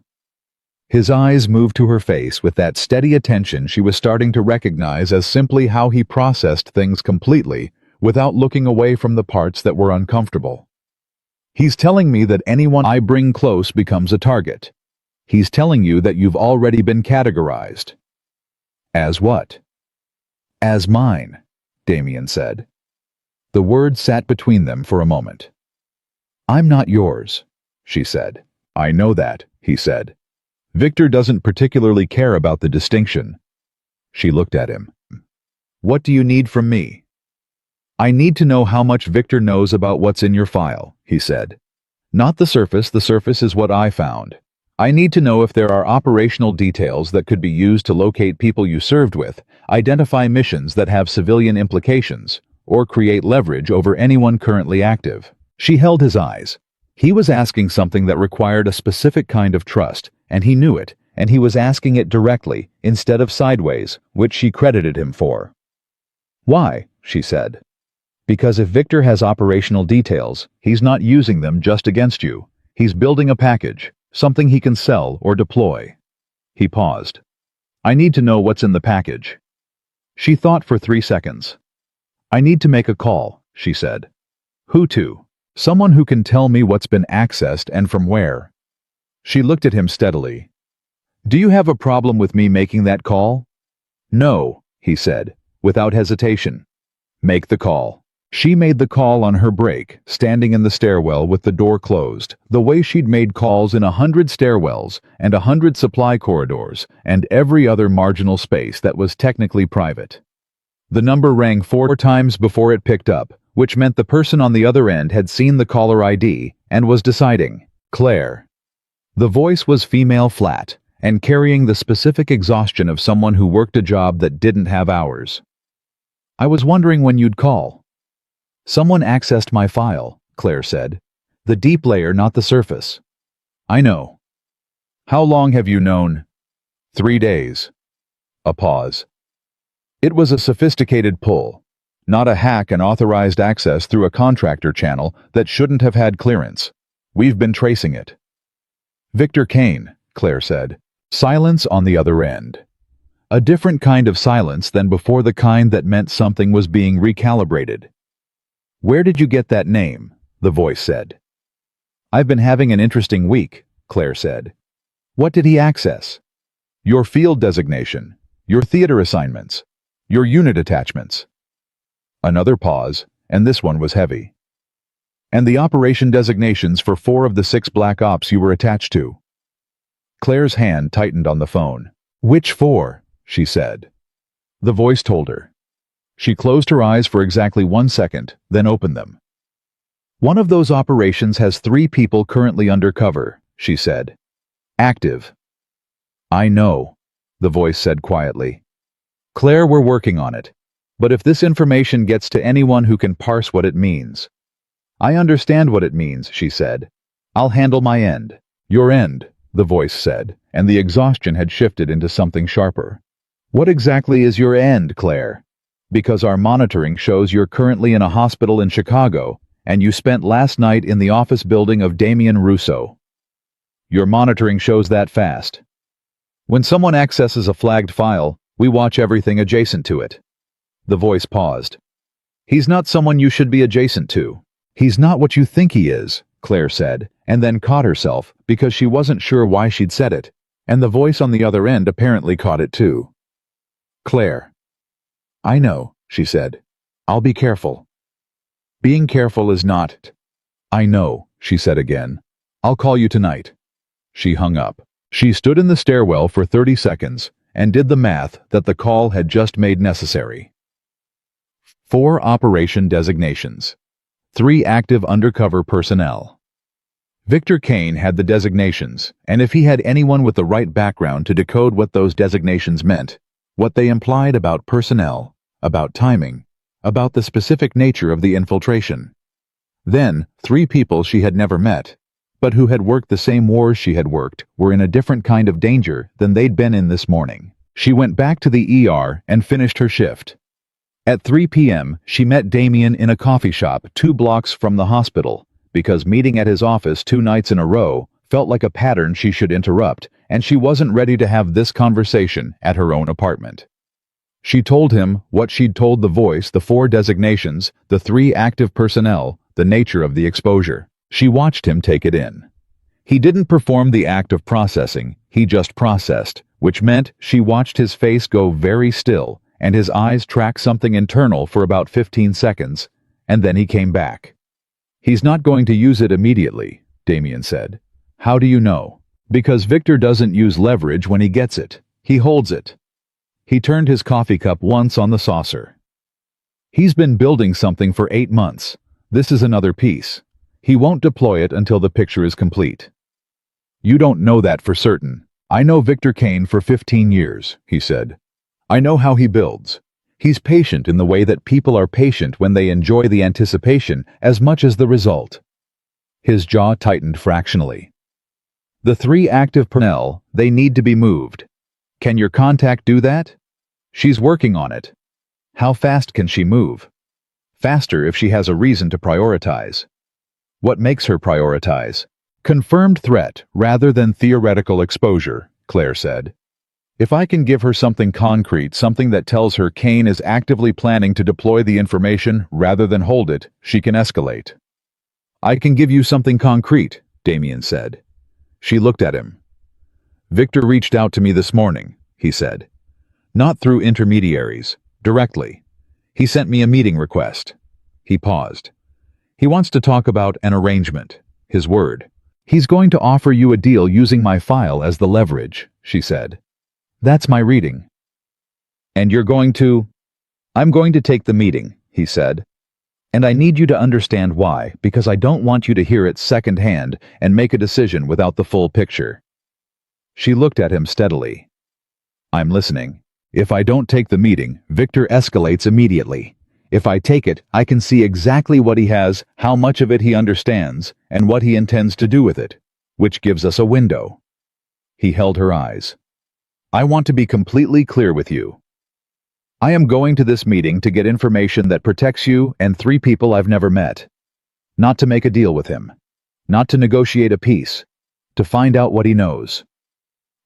His eyes moved to her face with that steady attention she was starting to recognize as simply how he processed things completely, without looking away from the parts that were uncomfortable. "He's telling me that anyone I bring close becomes a target. He's telling you that you've already been categorized." "As what?" "As mine," Damien said. The words sat between them for a moment. "I'm not yours," she said. "I know that," he said. "Victor doesn't particularly care about the distinction." She looked at him. "What do you need from me?" "I need to know how much Victor knows about what's in your file," he said. "Not the surface is what I found. I need to know if there are operational details that could be used to locate people you served with, identify missions that have civilian implications, or create leverage over anyone currently active." She held his eyes. He was asking something that required a specific kind of trust, and he knew it, and he was asking it directly, instead of sideways, which she credited him for. "Why?" she said. "Because if Victor has operational details, he's not using them just against you. He's building a package, something he can sell or deploy." He paused. "I need to know what's in the package." She thought for 3 seconds. "I need to make a call," she said. "Who to?" "Someone who can tell me what's been accessed and from where." She looked at him steadily. "Do you have a problem with me making that call?" "No," he said, without hesitation. "Make the call." She made the call on her break, standing in the stairwell with the door closed, the way she'd made calls in 100 stairwells and 100 supply corridors and every other marginal space that was technically private. The number rang 4 times before it picked up, which meant the person on the other end had seen the caller ID and was deciding. Claire. The voice was female flat and carrying the specific exhaustion of someone who worked a job that didn't have hours. I was wondering when you'd call. Someone accessed my file, Claire said. The deep layer, not the surface. I know. How long have you known? 3 days. A pause. It was a sophisticated pull, not a hack and authorized access through a contractor channel that shouldn't have had clearance. We've been tracing it. Victor Kane, Claire said. Silence on the other end. A different kind of silence than before, the kind that meant something was being recalibrated. Where did you get that name? The voice said. I've been having an interesting week, Claire said. What did he access? Your field designation, your theater assignments, your unit attachments. Another pause, and this one was heavy. And the operation designations for 4 of the 6 black ops you were attached to. Claire's hand tightened on the phone. Which 4? She said. The voice told her. She closed her eyes for exactly 1 second, then opened them. One of those operations has 3 people currently undercover, she said. Active. I know, the voice said quietly. Claire, we're working on it. But if this information gets to anyone who can parse what it means. I understand what it means, she said. I'll handle my end. Your end, the voice said, and the exhaustion had shifted into something sharper. What exactly is your end, Claire? Because our monitoring shows you're currently in a hospital in Chicago, and you spent last night in the office building of Damien Russo. Your monitoring shows that fast. When someone accesses a flagged file, we watch everything adjacent to it. The voice paused. He's not someone you should be adjacent to. He's not what you think he is, Claire said, and then caught herself because she wasn't sure why she'd said it, and the voice on the other end apparently caught it too. Claire. I know, she said. I'll be careful. Being careful is not. I know, she said again. I'll call you tonight. She hung up. She stood in the stairwell for 30 seconds and did the math that the call had just made necessary. 4 operation designations. 3 active undercover personnel. Victor Kane had the designations, and if he had anyone with the right background to decode what those designations meant, what they implied about personnel, about timing, about the specific nature of the infiltration. Then, 3 people she had never met, but who had worked the same wars she had worked, were in a different kind of danger than they'd been in this morning. She went back to the ER and finished her shift. At 3 p.m., she met Damien in a coffee shop 2 blocks from the hospital, because meeting at his office 2 nights in a row felt like a pattern she should interrupt, and she wasn't ready to have this conversation at her own apartment. She told him what she'd told the voice, the 4 designations, the 3 active personnel, the nature of the exposure. She watched him take it in. He didn't perform the act of processing, he just processed, which meant she watched his face go very still, and his eyes track something internal for about 15 seconds, and then he came back. He's not going to use it immediately, Damien said. How do you know? Because Victor doesn't use leverage when he gets it. He holds it. He turned his coffee cup once on the saucer. He's been building something for 8 months. This is another piece. He won't deploy it until the picture is complete. You don't know that for certain. I know Victor Kane for 15 years, he said. I know how he builds. He's patient in the way that people are patient when they enjoy the anticipation as much as the result. His jaw tightened fractionally. The 3 active personnel, they need to be moved. Can your contact do that? She's working on it. How fast can she move? Faster if she has a reason to prioritize. What makes her prioritize? Confirmed threat rather than theoretical exposure, Claire said. If I can give her something concrete, something that tells her Kane is actively planning to deploy the information rather than hold it, she can escalate. I can give you something concrete, Damien said. She looked at him. Victor reached out to me this morning, he said. Not through intermediaries, directly. He sent me a meeting request. He paused. He wants to talk about an arrangement, his word. He's going to offer you a deal using my file as the leverage, she said. That's my reading. And you're going to? I'm going to take the meeting, he said. And I need you to understand why, because I don't want you to hear it secondhand and make a decision without the full picture. She looked at him steadily. I'm listening. If I don't take the meeting, Victor escalates immediately. If I take it, I can see exactly what he has, how much of it he understands, and what he intends to do with it, which gives us a window. He held her eyes. I want to be completely clear with you. I am going to this meeting to get information that protects you and 3 people I've never met. Not to make a deal with him. Not to negotiate a peace. To find out what he knows.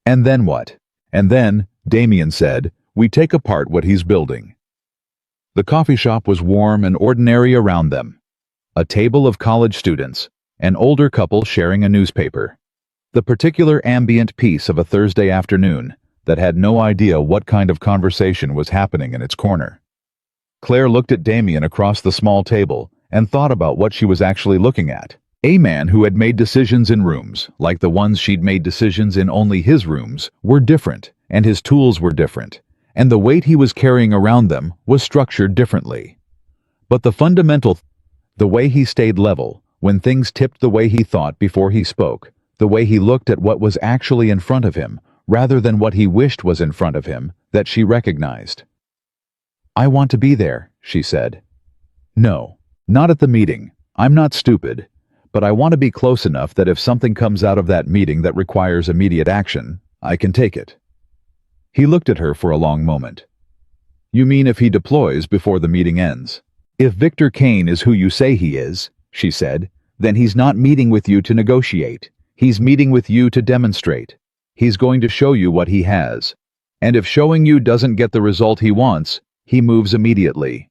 And then what? And then, Damien said, we take apart what he's building. The coffee shop was warm and ordinary around them. A table of college students, an older couple sharing a newspaper. The particular ambient peace of a Thursday afternoon that had no idea what kind of conversation was happening in its corner. Claire looked at Damien across the small table and thought about what she was actually looking at. A man who had made decisions in rooms, like the ones she'd made decisions in only his rooms, were different, and his tools were different, and the weight he was carrying around them was structured differently. But the way he stayed level, when things tipped the way he thought before he spoke, the way he looked at what was actually in front of him, rather than what he wished was in front of him, that she recognized. I want to be there, she said. No, not at the meeting. I'm not stupid. But I want to be close enough that if something comes out of that meeting that requires immediate action, I can take it. He looked at her for a long moment. You mean if he deploys before the meeting ends? If Victor Kane is who you say he is, she said, then he's not meeting with you to negotiate. He's meeting with you to demonstrate. He's going to show you what he has. And if showing you doesn't get the result he wants, he moves immediately.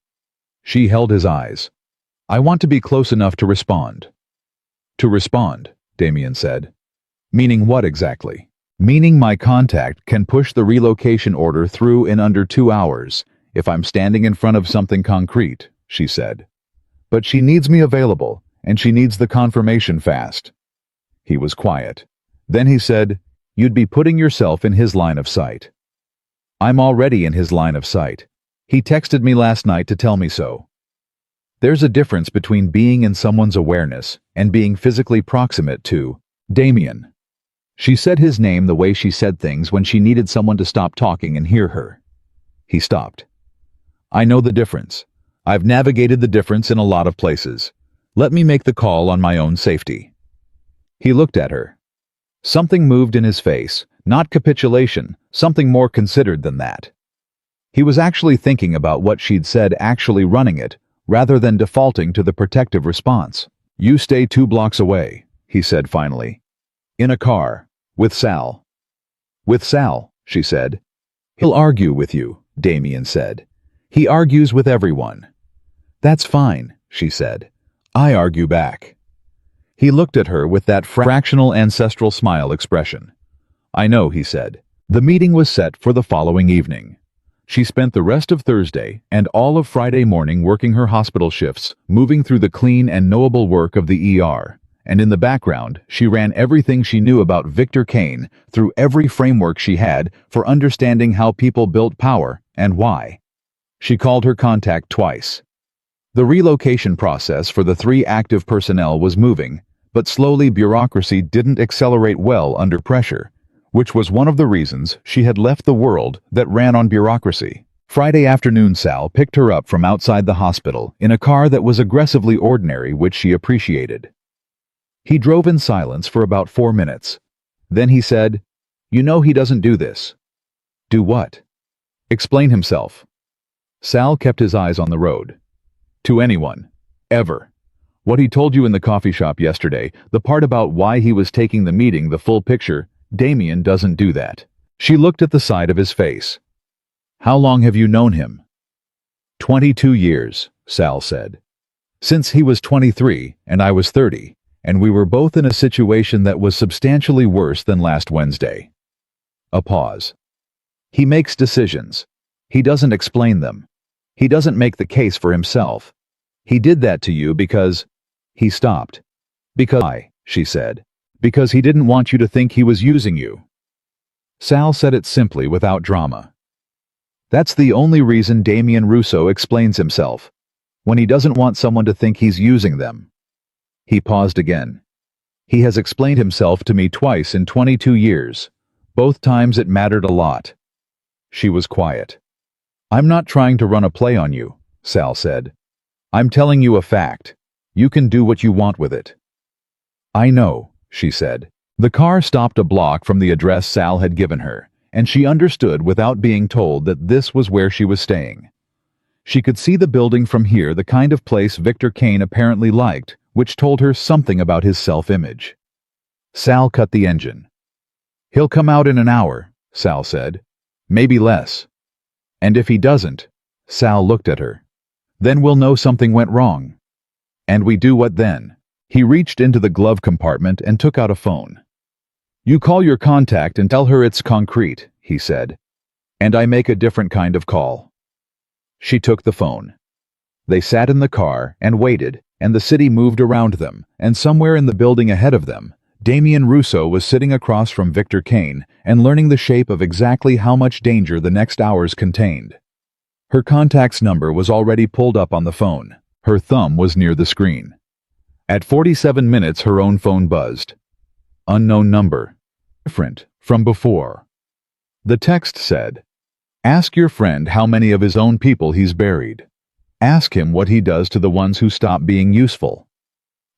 She held his eyes. I want to be close enough to respond. To respond, Damien said. Meaning what exactly? Meaning my contact can push the relocation order through in under 2 hours, if I'm standing in front of something concrete, she said. But she needs me available, and she needs the confirmation fast. He was quiet. Then he said, You'd be putting yourself in his line of sight. I'm already in his line of sight. He texted me last night to tell me so. There's a difference between being in someone's awareness and being physically proximate to Damien. She said his name the way she said things when she needed someone to stop talking and hear her. He stopped. I know the difference. I've navigated the difference in a lot of places. Let me make the call on my own safety. He looked at her. Something moved in his face, not capitulation, something more considered than that. He was actually thinking about what she'd said, actually running it, rather than defaulting to the protective response. You stay 2 blocks away, he said finally. In a car. With Sal. With Sal, she said. He'll argue with you, Damien said. He argues with everyone. That's fine, she said. I argue back. He looked at her with that fractional ancestral smile expression. I know, he said. The meeting was set for the following evening. She spent the rest of Thursday and all of Friday morning working her hospital shifts, moving through the clean and knowable work of the ER, and in the background, she ran everything she knew about Victor Kane through every framework she had for understanding how people built power and why. She called her contact twice. The relocation process for the 3 active personnel was moving, but slowly bureaucracy didn't accelerate well under pressure, which was one of the reasons she had left the world that ran on bureaucracy. Friday afternoon, Sal picked her up from outside the hospital in a car that was aggressively ordinary, which she appreciated. He drove in silence for about 4 minutes. Then he said, You know he doesn't do this. Do what? Explain himself. Sal kept his eyes on the road. To anyone. Ever. What he told you in the coffee shop yesterday, the part about why he was taking the meeting, the full picture, Damien doesn't do that. She looked at the side of his face. How long have you known him? 22 years, Sal said. Since he was 23 and I was 30, and we were both in a situation that was substantially worse than last Wednesday. A pause. He makes decisions. He doesn't explain them. He doesn't make the case for himself. He did that to you because... He stopped. Because she said. Because he didn't want you to think he was using you. Sal said it simply without drama. That's the only reason Damien Russo explains himself, when he doesn't want someone to think he's using them. He paused again. He has explained himself to me twice in 22 years. Both times it mattered a lot. She was quiet. I'm not trying to run a play on you, Sal said. I'm telling you a fact. You can do what you want with it. I know, she said. The car stopped a block from the address Sal had given her, and she understood without being told that this was where she was staying. She could see the building from here, the kind of place Victor Kane apparently liked, which told her something about his self-image. Sal cut the engine. He'll come out in an hour, Sal said. Maybe less. And if he doesn't, Sal looked at her. Then we'll know something went wrong. And we do what then? He reached into the glove compartment and took out a phone. You call your contact and tell her it's concrete, he said. And I make a different kind of call. She took the phone. They sat in the car and waited, and the city moved around them, and somewhere in the building ahead of them, Damien Russo was sitting across from Victor Kane and learning the shape of exactly how much danger the next hours contained. Her contact's number was already pulled up on the phone. Her thumb was near the screen. At 47 minutes her own phone buzzed. Unknown number. Different from before. The text said, Ask your friend how many of his own people he's buried. Ask him what he does to the ones who stop being useful.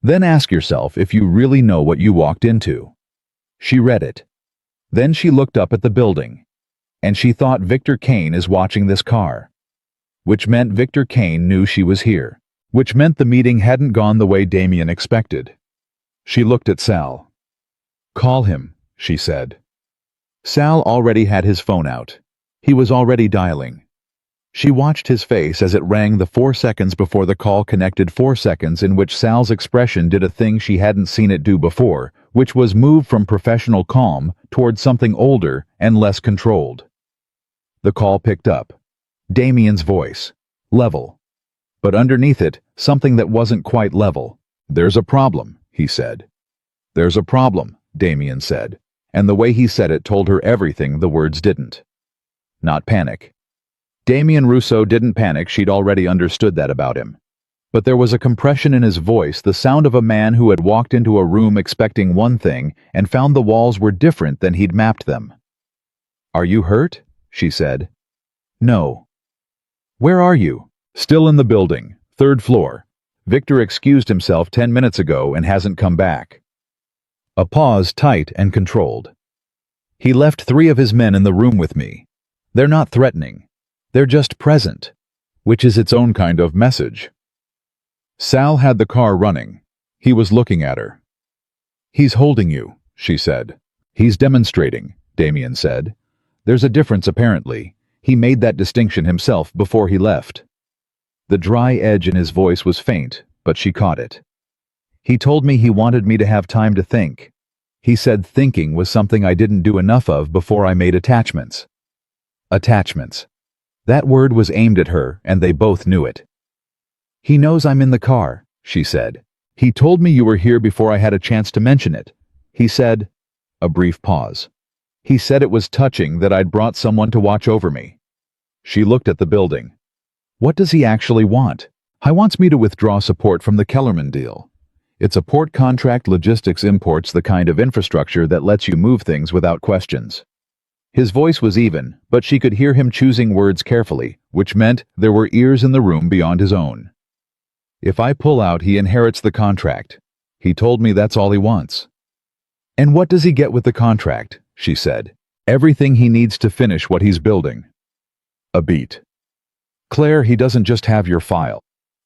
Then ask yourself if you really know what you walked into. She read it. Then she looked up at the building. And she thought Victor Kane is watching this car. Which meant Victor Kane knew she was here. Which meant the meeting hadn't gone the way Damien expected. She looked at Sal. Call him, she said. Sal already had his phone out. He was already dialing. She watched his face as it rang the 4 seconds before the call connected, 4 seconds in which Sal's expression did a thing she hadn't seen it do before, which was move from professional calm toward something older and less controlled. The call picked up. Damien's voice. Level. But underneath it, something that wasn't quite level. There's a problem, he said. There's a problem, Damien said, and the way he said it told her everything the words didn't. Not panic. Damien Russo didn't panic, she'd already understood that about him. But there was a compression in his voice, the sound of a man who had walked into a room expecting one thing and found the walls were different than he'd mapped them. Are you hurt? She said. No. Where are you? Still in the building, 3rd floor. Victor excused himself 10 minutes ago and hasn't come back. A pause, tight and controlled. He left 3 of his men in the room with me. They're not threatening. They're just present, which is its own kind of message. Sal had the car running. He was looking at her. He's holding you, she said. He's demonstrating, Damien said. There's a difference apparently. He made that distinction himself before he left. The dry edge in his voice was faint, but she caught it. He told me he wanted me to have time to think. He said thinking was something I didn't do enough of before I made attachments. Attachments. That word was aimed at her, and they both knew it. He knows I'm in the car, she said. He told me you were here before I had a chance to mention it. He said, a brief pause. He said it was touching that I'd brought someone to watch over me. She looked at the building. What does he actually want? He wants me to withdraw support from the Kellerman deal. It's a port contract. Logistics imports the kind of infrastructure that lets you move things without questions. His voice was even, but she could hear him choosing words carefully, which meant there were ears in the room beyond his own. If I pull out, he inherits the contract. He told me that's all he wants. And what does he get with the contract? She said. Everything he needs to finish what he's building. A beat. Claire, he doesn't just have your file.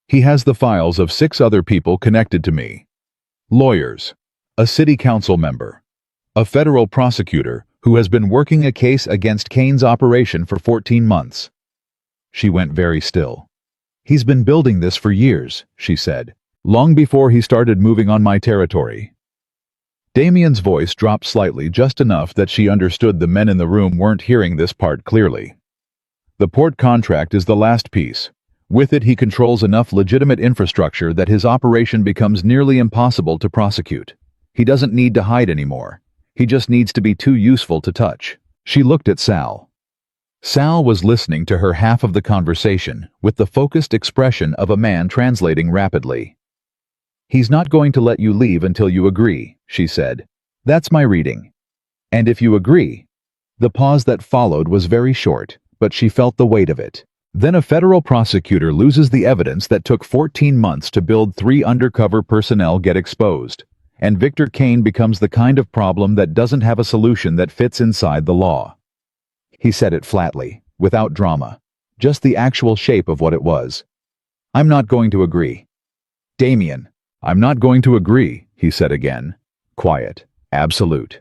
He has the files of 6 other people connected to me. Lawyers. A city council member. A federal prosecutor who has been working a case against Kane's operation for 14 months. She went very still. He's been building this for years, she said, long before he started moving on my territory. Damien's voice dropped slightly, just enough that she understood the men in the room weren't hearing this part clearly. The port contract is the last piece. With it, he controls enough legitimate infrastructure that his operation becomes nearly impossible to prosecute. He doesn't need to hide anymore. He just needs to be too useful to touch. She looked at Sal. Sal was listening to her half of the conversation with the focused expression of a man translating rapidly. "He's not going to let you leave until you agree," she said. "That's my reading. And if you agree." The pause that followed was very short, but she felt the weight of it. Then a federal prosecutor loses the evidence that took 14 months to build. 3 undercover personnel get exposed, and Victor Kane becomes the kind of problem that doesn't have a solution that fits inside the law. He said it flatly, without drama, just the actual shape of what it was. "I'm not going to agree." "Damien, I'm not going to agree," he said again. Quiet, absolute.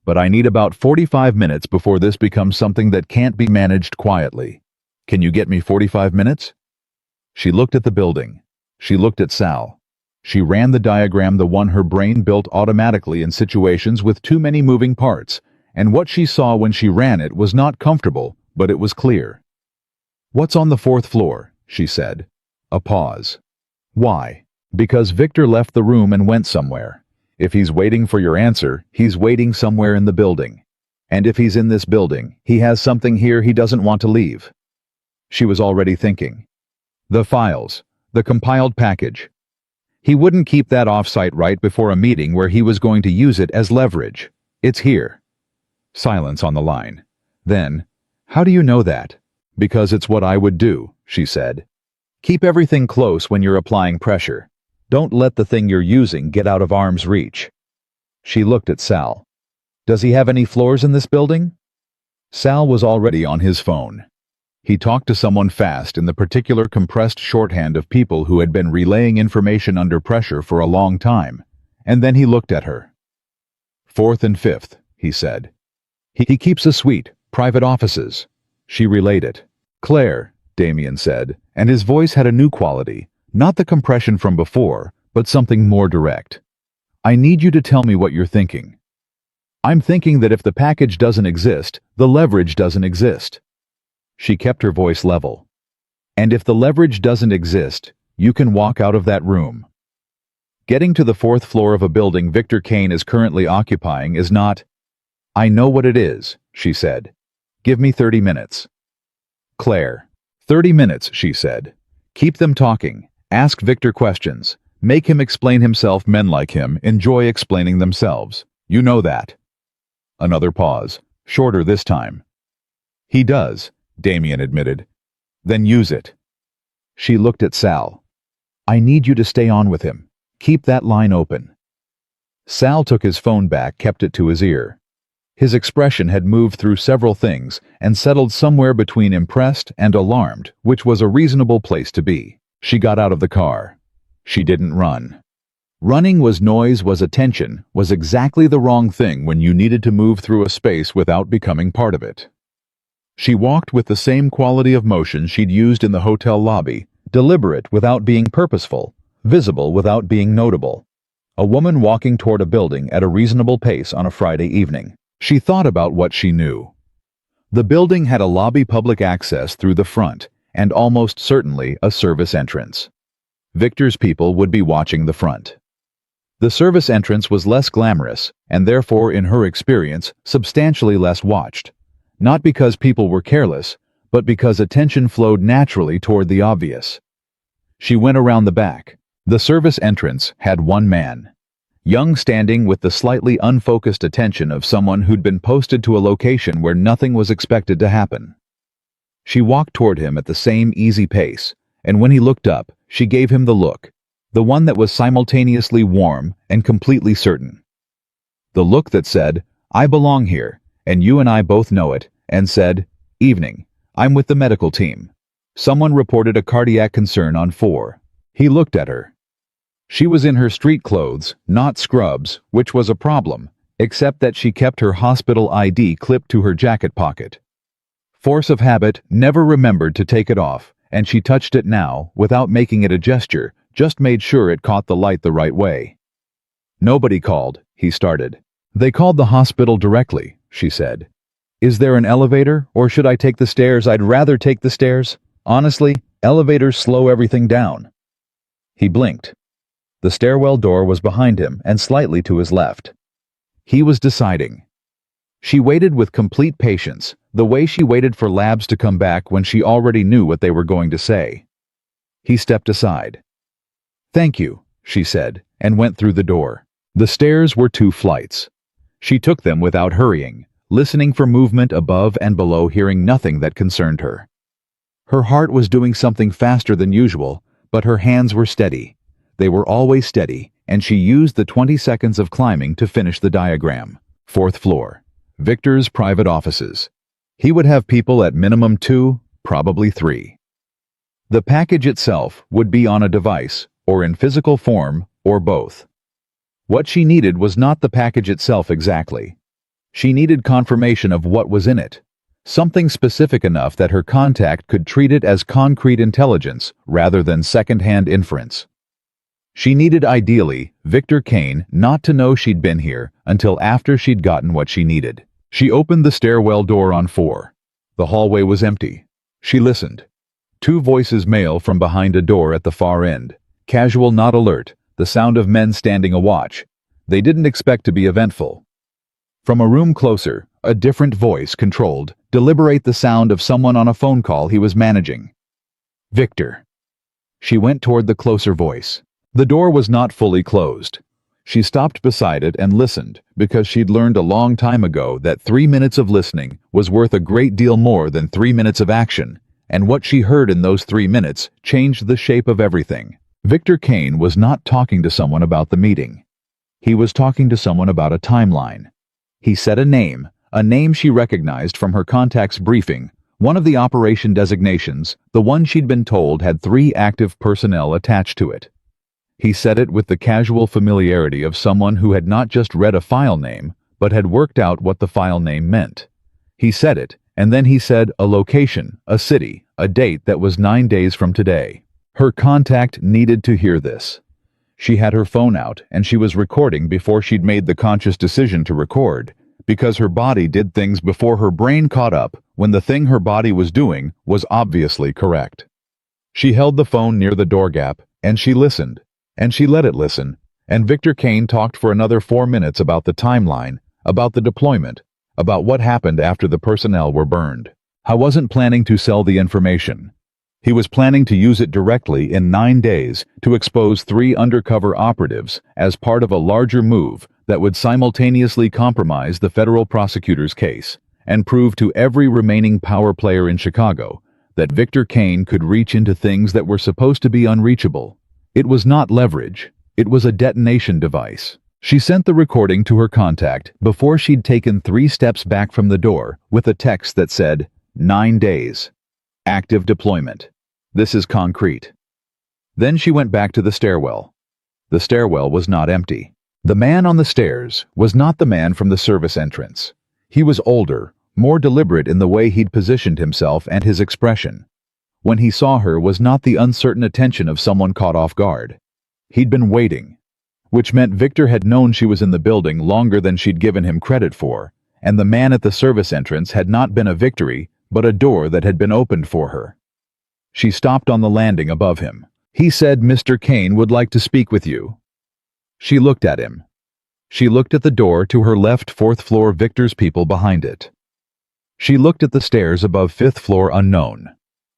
"But I need about 45 minutes before this becomes something that can't be managed quietly. Can you get me 45 minutes? She looked at the building. She looked at Sal. She ran the diagram, the one her brain built automatically in situations with too many moving parts, and what she saw when she ran it was not comfortable, but it was clear. "What's on the 4th floor?" she said. A pause. "Why?" "Because Victor left the room and went somewhere. If he's waiting for your answer, he's waiting somewhere in the building. And if he's in this building, he has something here he doesn't want to leave." She was already thinking. "The files. The compiled package. He wouldn't keep that off-site right before a meeting where he was going to use it as leverage. It's here." Silence on the line. Then, "How do you know that?" "Because it's what I would do," she said. "Keep everything close when you're applying pressure. Don't let the thing you're using get out of arm's reach." She looked at Sal. "Does he have any floors in this building?" Sal was already on his phone. He talked to someone fast in the particular compressed shorthand of people who had been relaying information under pressure for a long time, and then he looked at her. "4th and 5th, he said. "He keeps a suite, private offices." She relayed it. "Claire," Damien said, and his voice had a new quality, not the compression from before, but something more direct. "I need you to tell me what you're thinking." "I'm thinking that if the package doesn't exist, the leverage doesn't exist." She kept her voice level. "And if the leverage doesn't exist, you can walk out of that room. Getting to the 4th floor of a building Victor Kane is currently occupying is not—" "I know what it is," she said. "Give me 30 minutes. "Claire." 30 minutes, she said. "Keep them talking. Ask Victor questions. Make him explain himself. Men like him enjoy explaining themselves. You know that." Another pause, shorter this time. "He does," Damien admitted. "Then use it." She looked at Sal. "I need you to stay on with him. Keep that line open." Sal took his phone back, kept it to his ear. His expression had moved through several things and settled somewhere between impressed and alarmed, which was a reasonable place to be. She got out of the car. She didn't run. Running was noise, was attention, was exactly the wrong thing when you needed to move through a space without becoming part of it. She walked with the same quality of motion she'd used in the hotel lobby, deliberate without being purposeful, visible without being notable. A woman walking toward a building at a reasonable pace on a Friday evening. She thought about what she knew. The building had a lobby, public access through the front, and almost certainly a service entrance. Victor's people would be watching the front. The service entrance was less glamorous, and therefore, in her experience, substantially less watched. Not because people were careless, but because attention flowed naturally toward the obvious. She went around the back. The service entrance had one man. Young, standing with the slightly unfocused attention of someone who'd been posted to a location where nothing was expected to happen. She walked toward him at the same easy pace, and when he looked up, she gave him the look, the one that was simultaneously warm and completely certain. The look that said, "I belong here, and you and I both know it," and said, "Evening, I'm with the medical team. Someone reported a cardiac concern on 4. He looked at her. She was in her street clothes, not scrubs, which was a problem, except that she kept her hospital ID clipped to her jacket pocket. Force of habit, never remembered to take it off, and she touched it now, without making it a gesture, just made sure it caught the light the right way. "Nobody called," he started. "They called the hospital directly," she said. "Is there an elevator, or should I take the stairs?" "I'd rather take the stairs. Honestly, elevators slow everything down." He blinked. The stairwell door was behind him and slightly to his left. He was deciding. She waited with complete patience, The way she waited for Labs to come back when she already knew what they were going to say. He stepped aside. "Thank you," she said, and went through the door. The stairs were 2 flights. She took them without hurrying, listening for movement above and below, hearing nothing that concerned her. Her heart was doing something faster than usual, but her hands were steady. They were always steady, and she used the 20 seconds of climbing to finish the diagram. 4th floor. Victor's private offices. He would have people at minimum 2, probably 3. The package itself would be on a device, or in physical form, or both. What she needed was not the package itself exactly. She needed confirmation of what was in it. Something specific enough that her contact could treat it as concrete intelligence rather than second-hand inference. She needed, ideally, Victor Kane not to know she'd been here until after she'd gotten what she needed. She opened the stairwell door on 4. The hallway was empty. She listened. 2 voices, male from behind a door at the far end. Casual, not alert, the sound of men standing a watch. They didn't expect to be eventful. From a room closer, a different voice controlled, deliberate, the sound of someone on a phone call he was managing. "Victor." She went toward the closer voice. The door was not fully closed. She stopped beside it and listened, because she'd learned a long time ago that 3 minutes of listening was worth a great deal more than 3 minutes of action, and what she heard in those 3 minutes changed the shape of everything. Victor Kane was not talking to someone about the meeting. He was talking to someone about a timeline. He said a name she recognized from her contact's briefing, one of the operation designations, the one she'd been told had 3 active personnel attached to it. He said it with the casual familiarity of someone who had not just read a file name, but had worked out what the file name meant. He said it, and then he said a location, a city, a date that was 9 days from today. Her contact needed to hear this. She had her phone out, and she was recording before she'd made the conscious decision to record, because her body did things before her brain caught up when the thing her body was doing was obviously correct. She held the phone near the door gap, and she listened. And she let it listen, and Victor Kane talked for another 4 minutes about the timeline, about the deployment, about what happened after the personnel were burned. I wasn't planning to sell the information. He was planning to use it directly in 9 days to expose 3 undercover operatives as part of a larger move that would simultaneously compromise the federal prosecutor's case and prove to every remaining power player in Chicago that Victor Kane could reach into things that were supposed to be unreachable. It was not leverage. It was a detonation device. She sent the recording to her contact before she'd taken 3 steps back from the door with a text that said, 9 days. Active deployment. This is concrete. Then she went back to the stairwell. The stairwell was not empty. The man on the stairs was not the man from the service entrance. He was older, more deliberate in the way he'd positioned himself, and his expression when he saw her was not the uncertain attention of someone caught off guard. He'd been waiting, which meant Victor had known she was in the building longer than she'd given him credit for, and the man at the service entrance had not been a victory, but a door that had been opened for her. She stopped on the landing above him. He said, "Mr. Kane would like to speak with you." She looked at him. She looked at the door to her left, 4th floor, Victor's people behind it. She looked at the stairs above, 5th floor, unknown.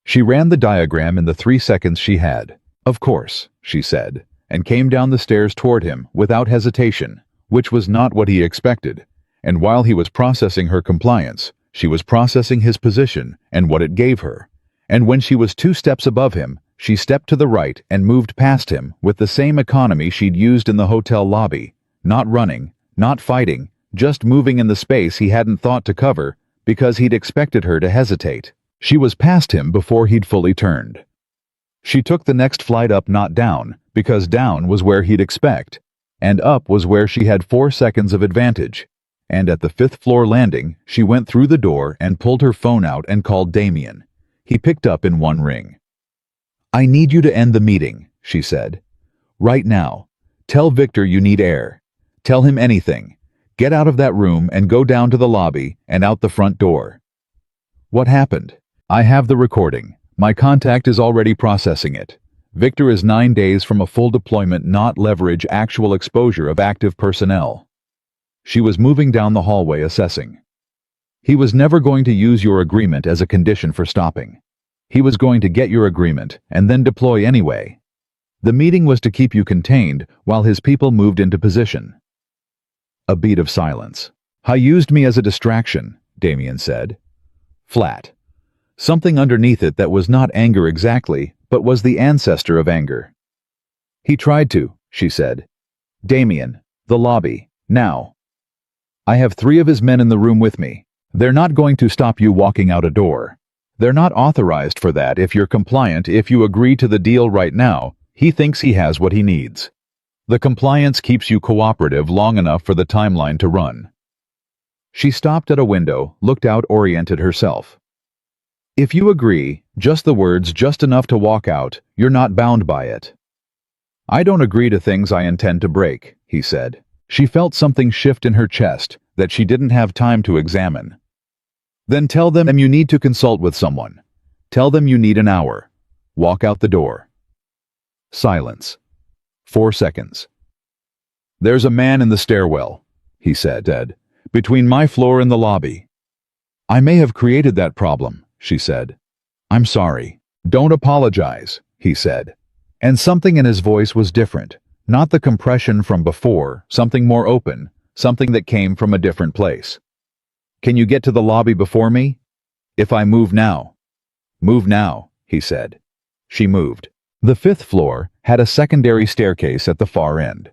She ran the diagram in the 3 seconds she had. "Of course," she said, and came down the stairs toward him without hesitation, which was not what he expected. And while he was processing her compliance, she was processing his position and what it gave her. And when she was 2 steps above him, she stepped to the right and moved past him with the same economy she'd used in the hotel lobby, not running, not fighting, just moving in the space he hadn't thought to cover because he'd expected her to hesitate. She was past him before he'd fully turned. She took the next flight up, not down, because down was where he'd expect, and up was where she had 4 seconds of advantage. And at the 5th floor landing, she went through the door and pulled her phone out and called Damien. He picked up in 1 ring. "I need you to end the meeting," she said. "Right now. Tell Victor you need air. Tell him anything. Get out of that room and go down to the lobby and out the front door." "What happened?" "I have the recording. My contact is already processing it. Victor is 9 days from a full deployment, not leverage, actual exposure of active personnel." She was moving down the hallway, assessing. He was never going to use your agreement as a condition for stopping. He was going to get your agreement and then deploy anyway. The meeting was to keep you contained while his people moved into position. A beat of silence. "He used me as a distraction," Damien said. Flat. Something underneath it that was not anger exactly, but was the ancestor of anger. "He tried to," she said. "Damien, the lobby, now. I have 3 of his men in the room with me. They're not going to stop you walking out a door. They're not authorized for that if you're compliant. If you agree to the deal right now, he thinks he has what he needs. The compliance keeps you cooperative long enough for the timeline to run." She stopped at a window, looked out, oriented herself. "If you agree, just the words, just enough to walk out, you're not bound by it." "I don't agree to things I intend to break," he said. She felt something shift in her chest that she didn't have time to examine. "Then tell them you need to consult with someone. Tell them you need an hour. Walk out the door." Silence. 4 seconds. "There's a man in the stairwell," he said, "between my floor and the lobby." "I may have created that problem," she said. "I'm sorry." "Don't apologize," he said. And something in his voice was different, not the compression from before, something more open, something that came from a different place. "Can you get to the lobby before me?" "If I move now." "Move now," he said. She moved. The 5th floor had a secondary staircase at the far end.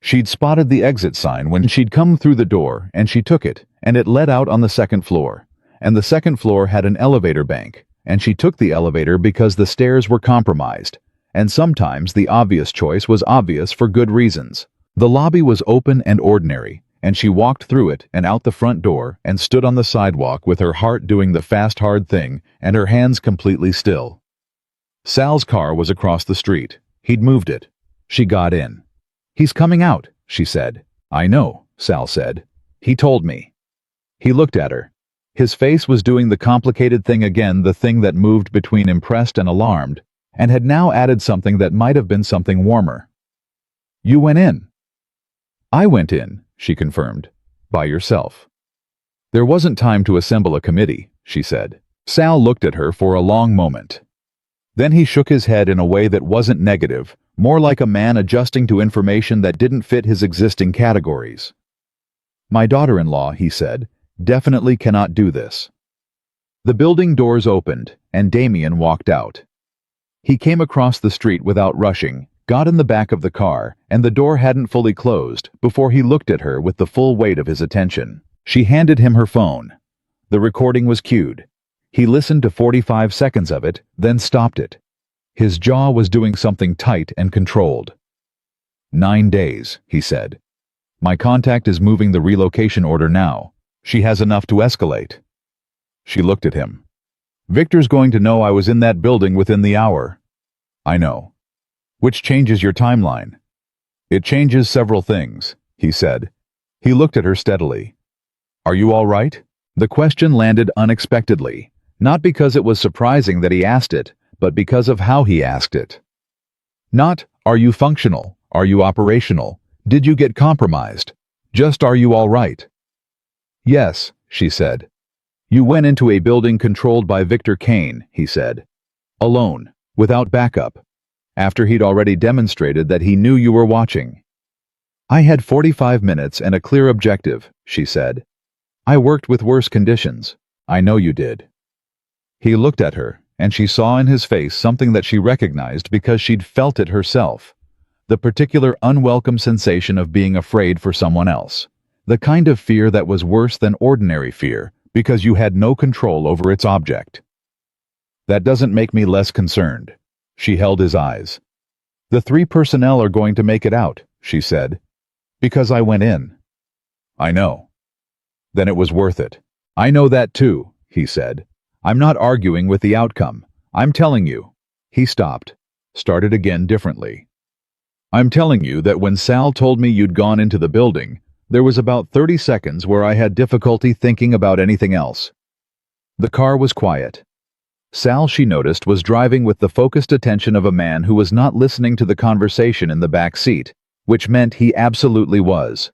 She'd spotted the exit sign when she'd come through the door, and she took it, and it led out on the 2nd floor. And the 2nd floor had an elevator bank, and she took the elevator because the stairs were compromised. And sometimes the obvious choice was obvious for good reasons. The lobby was open and ordinary, and she walked through it and out the front door and stood on the sidewalk with her heart doing the fast, hard thing and her hands completely still. Sal's car was across the street. He'd moved it. She got in. "He's coming out," she said. "I know," Sal said. "He told me." He looked at her. His face was doing the complicated thing again, the thing that moved between impressed and alarmed, and had now added something that might have been something warmer. "You went in." "I went in," she confirmed. "By yourself." "There wasn't time to assemble a committee," she said. Sal looked at her for a long moment. Then he shook his head in a way that wasn't negative, more like a man adjusting to information that didn't fit his existing categories. "My daughter-in-law," he said, "definitely cannot do this." The building doors opened, and Damien walked out. He came across the street without rushing, got in the back of the car, and the door hadn't fully closed before he looked at her with the full weight of his attention. She handed him her phone. The recording was cued. He listened to 45 seconds of it, then stopped it. His jaw was doing something tight and controlled. 9 days, he said. "My contact is moving the relocation order now. She has enough to escalate." She looked at him. "Victor's going to know I was in that building within the hour." "I know." "Which changes your timeline." "It changes several things," he said. He looked at her steadily. "Are you all right?" The question landed unexpectedly. Not because it was surprising that he asked it, but because of how he asked it. Not, "Are you functional? Are you operational? Did you get compromised?" Just, "Are you all right?" "Yes," she said. "You went into a building controlled by Victor Kane," he said. "Alone, without backup, after he'd already demonstrated that he knew you were watching." "I had 45 minutes and a clear objective," she said. "I worked with worse conditions. I know you did." He looked at her, and she saw in his face something that she recognized because she'd felt it herself. The particular unwelcome sensation of being afraid for someone else. The kind of fear that was worse than ordinary fear, because you had no control over its object. "That doesn't make me less concerned." She held his eyes. "The 3 personnel are going to make it out," she said. "Because I went in." "I know." "Then it was worth it." "I know that too," he said. "I'm not arguing with the outcome. I'm telling you." He stopped, started again differently. "I'm telling you that when Sal told me you'd gone into the building, there was about 30 seconds where I had difficulty thinking about anything else." The car was quiet. Sal, she noticed, was driving with the focused attention of a man who was not listening to the conversation in the back seat, which meant he absolutely was.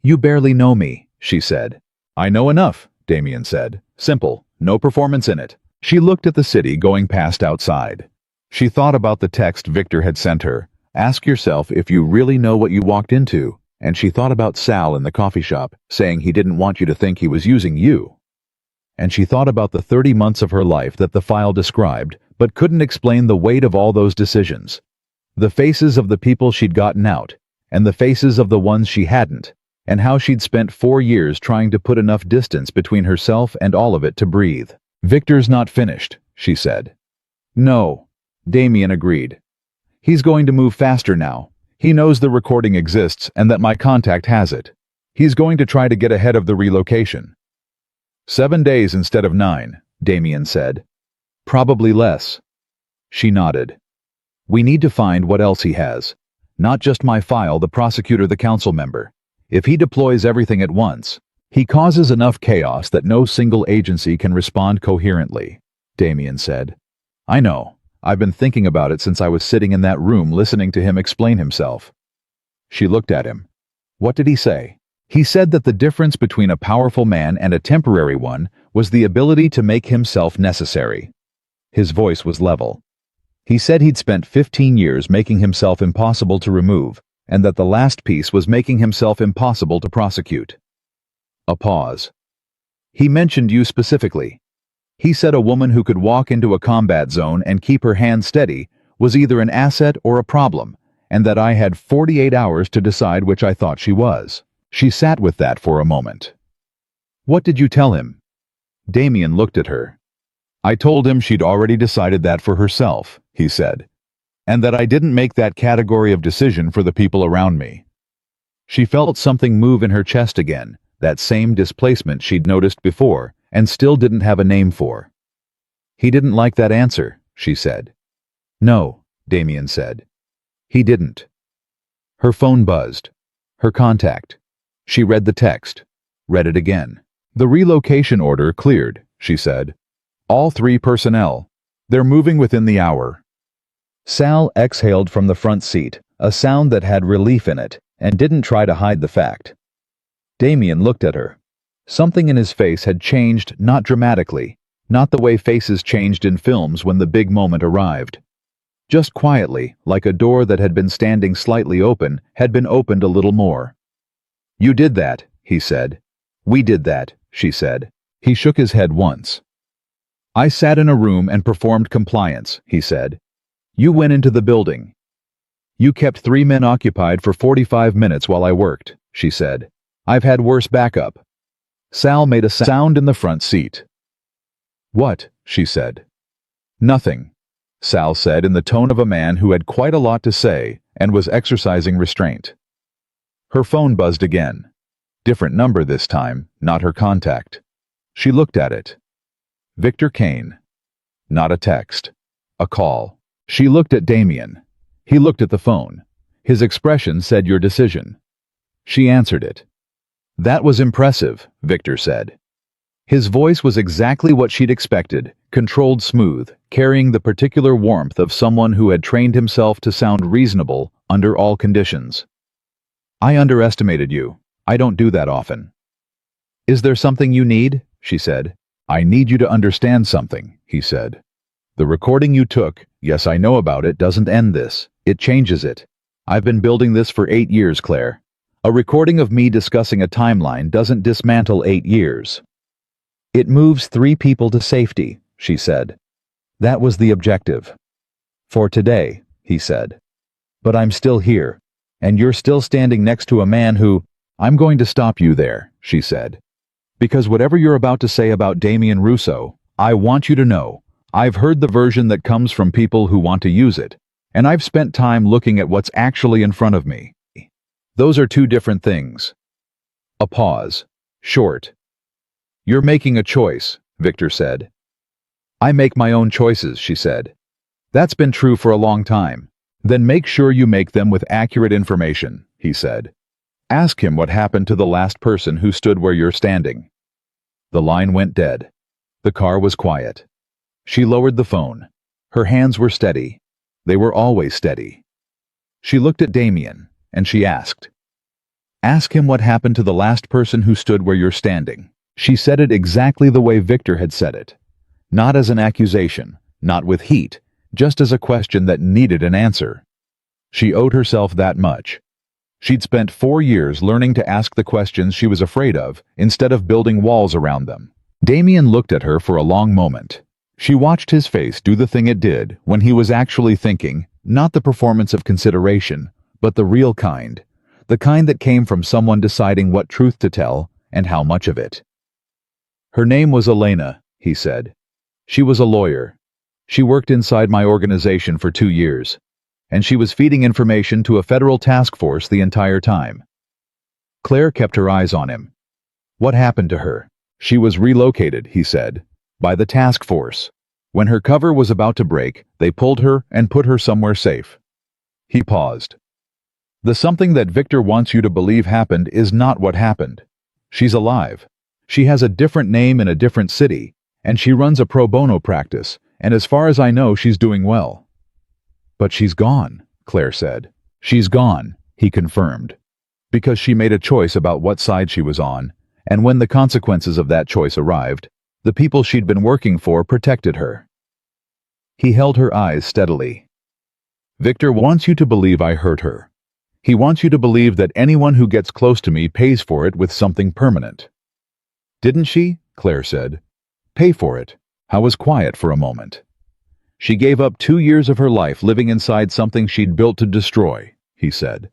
"You barely know me," she said. "I know enough," Damien said. Simple, no performance in it. She looked at the city going past outside. She thought about the text Victor had sent her. Ask yourself if you really know what you walked into. And she thought about Sal in the coffee shop, saying he didn't want you to think he was using you. And she thought about the 30 months of her life that the file described, but couldn't explain the weight of all those decisions. The faces of the people she'd gotten out, and the faces of the ones she hadn't, and how she'd spent 4 years trying to put enough distance between herself and all of it to breathe. Victor's not finished, she said. No, Damien agreed. He's going to move faster now. He knows the recording exists and that my contact has it. He's going to try to get ahead of the relocation. 7 days instead of 9, Damien said. Probably less. She nodded. We need to find what else he has. Not just my file, the prosecutor, the council member. If he deploys everything at once, he causes enough chaos that no single agency can respond coherently, Damien said. I know. I've been thinking about it since I was sitting in that room listening to him explain himself. She looked at him. What did he say? He said that the difference between a powerful man and a temporary one was the ability to make himself necessary. His voice was level. He said he'd spent 15 years making himself impossible to remove, and that the last piece was making himself impossible to prosecute. A pause. He mentioned you specifically. He said a woman who could walk into a combat zone and keep her hand steady was either an asset or a problem, and that I had 48 hours to decide which I thought she was. She sat with that for a moment. What did you tell him? Damien looked at her. I told him she'd already decided that for herself, he said, and that I didn't make that category of decision for the people around me. She felt something move in her chest again, that same displacement she'd noticed before, and still didn't have a name for. He didn't like that answer, she said. No, Damien said. He didn't. Her phone buzzed. Her contact. She read the text. Read it again. The relocation order cleared, she said. All 3 personnel. They're moving within the hour. Sal exhaled from the front seat, a sound that had relief in it, and didn't try to hide the fact. Damien looked at her. Something in his face had changed, not dramatically, not the way faces changed in films when the big moment arrived. Just quietly, like a door that had been standing slightly open, had been opened a little more. You did that, he said. We did that, she said. He shook his head once. I sat in a room and performed compliance, he said. You went into the building. You kept 3 men occupied for 45 minutes while I worked, she said. I've had worse backup. Sal made a sound in the front seat. What? She said. Nothing, Sal said in the tone of a man who had quite a lot to say and was exercising restraint. Her phone buzzed again. Different number this time, not her contact. She looked at it. Victor Kane. Not a text. A call. She looked at Damien. He looked at the phone. His expression said your decision. She answered it. That was impressive, Victor said. His voice was exactly what she'd expected, controlled smooth, carrying the particular warmth of someone who had trained himself to sound reasonable under all conditions. I underestimated you. I don't do that often. Is there something you need? She said. I need you to understand something, he said. The recording you took, yes, I know about it, doesn't end this. It changes it. I've been building this for 8 years, Claire. A recording of me discussing a timeline doesn't dismantle 8 years. It moves 3 people to safety, she said. That was the objective. For today, he said. But I'm still here, and you're still standing next to a man who... I'm going to stop you there, she said. Because whatever you're about to say about Damien Russo, I want you to know, I've heard the version that comes from people who want to use it, and I've spent time looking at what's actually in front of me. Those are 2 different things. A pause. Short. You're making a choice, Victor said. I make my own choices, she said. That's been true for a long time. Then make sure you make them with accurate information, he said. Ask him what happened to the last person who stood where you're standing. The line went dead. The car was quiet. She lowered the phone. Her hands were steady. They were always steady. She looked at Damien, and she asked, Ask him what happened to the last person who stood where you're standing. She said it exactly the way Victor had said it. Not as an accusation, not with heat, just as a question that needed an answer. She owed herself that much. She'd spent 4 years learning to ask the questions she was afraid of instead of building walls around them. Damien looked at her for a long moment. She watched his face do the thing it did when he was actually thinking, not the performance of consideration, but the real kind. The kind that came from someone deciding what truth to tell and how much of it. Her name was Elena, he said. She was a lawyer. She worked inside my organization for 2 years, and she was feeding information to a federal task force the entire time. Claire kept her eyes on him. What happened to her? She was relocated, he said, by the task force. When her cover was about to break, they pulled her and put her somewhere safe. He paused. The something that Victor wants you to believe happened is not what happened. She's alive. She has a different name in a different city, and she runs a pro bono practice, and as far as I know, she's doing well. But she's gone, Claire said. She's gone, he confirmed. Because she made a choice about what side she was on, and when the consequences of that choice arrived, the people she'd been working for protected her. He held her eyes steadily. Victor wants you to believe I hurt her. He wants you to believe that anyone who gets close to me pays for it with something permanent. Didn't she? Claire said. Pay for it. I was quiet for a moment. She gave up 2 years of her life living inside something she'd built to destroy, he said.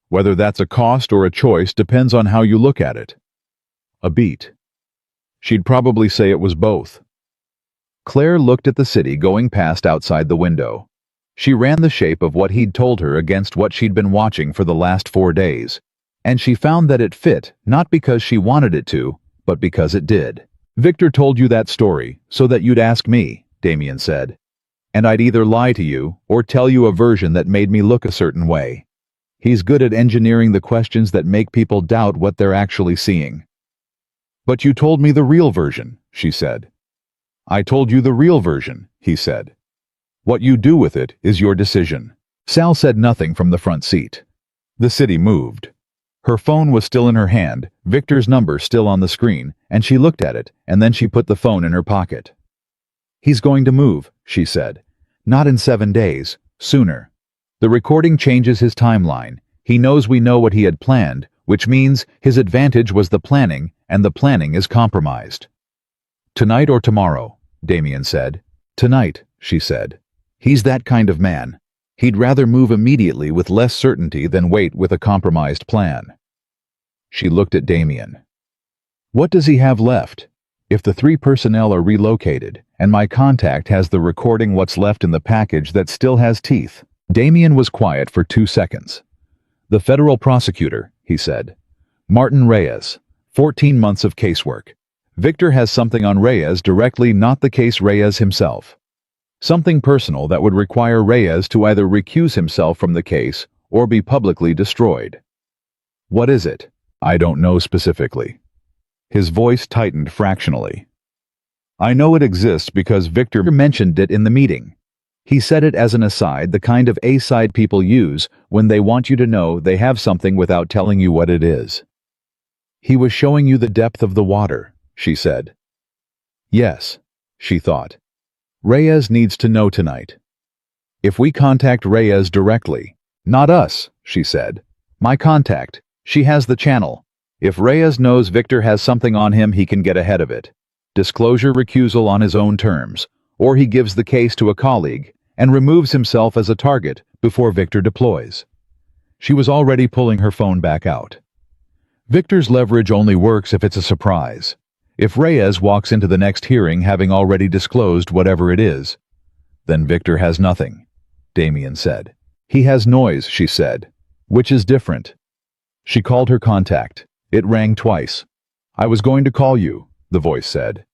Whether that's a cost or a choice depends on how you look at it. A beat. She'd probably say it was both. Claire looked at the city going past outside the window. She ran the shape of what he'd told her against what she'd been watching for the last 4 days, and she found that it fit not because she wanted it to, but because it did. Victor told you that story so that you'd ask me, Damien said, and I'd either lie to you or tell you a version that made me look a certain way. He's good at engineering the questions that make people doubt what they're actually seeing. But you told me the real version, she said. I told you the real version, he said. What you do with it is your decision. Sal said nothing from the front seat. The city moved. Her phone was still in her hand, Victor's number still on the screen, and she looked at it, and then she put the phone in her pocket. He's going to move, she said. Not in 7 days, sooner. The recording changes his timeline. He knows we know what he had planned, which means his advantage was the planning, and the planning is compromised. Tonight or tomorrow, Damien said. Tonight, she said. He's that kind of man. He'd rather move immediately with less certainty than wait with a compromised plan. She looked at Damien. What does he have left? If the 3 personnel are relocated, and my contact has the recording, what's left in the package that still has teeth? Damien was quiet for 2 seconds. The federal prosecutor, he said. Martin Reyes. 14 months of casework. Victor has something on Reyes directly, not the case Reyes himself. Something personal that would require Reyes to either recuse himself from the case or be publicly destroyed. What is it? I don't know specifically. His voice tightened fractionally. I know it exists because Victor mentioned it in the meeting. He said it as an aside, the kind of A-side people use when they want you to know they have something without telling you what it is. He was showing you the depth of the water, she said. Yes, she thought. Reyes needs to know tonight. If we contact Reyes directly, not us, she said. My contact, she has the channel. If Reyes knows Victor has something on him, he can get ahead of it. Disclosure, recusal on his own terms, or he gives the case to a colleague and removes himself as a target before Victor deploys. She was already pulling her phone back out. Victor's leverage only works if it's a surprise. If Reyes walks into the next hearing having already disclosed whatever it is, then Victor has nothing, Damien said. He has noise, she said, which is different. She called her contact. It rang twice. I was going to call you, the voice said.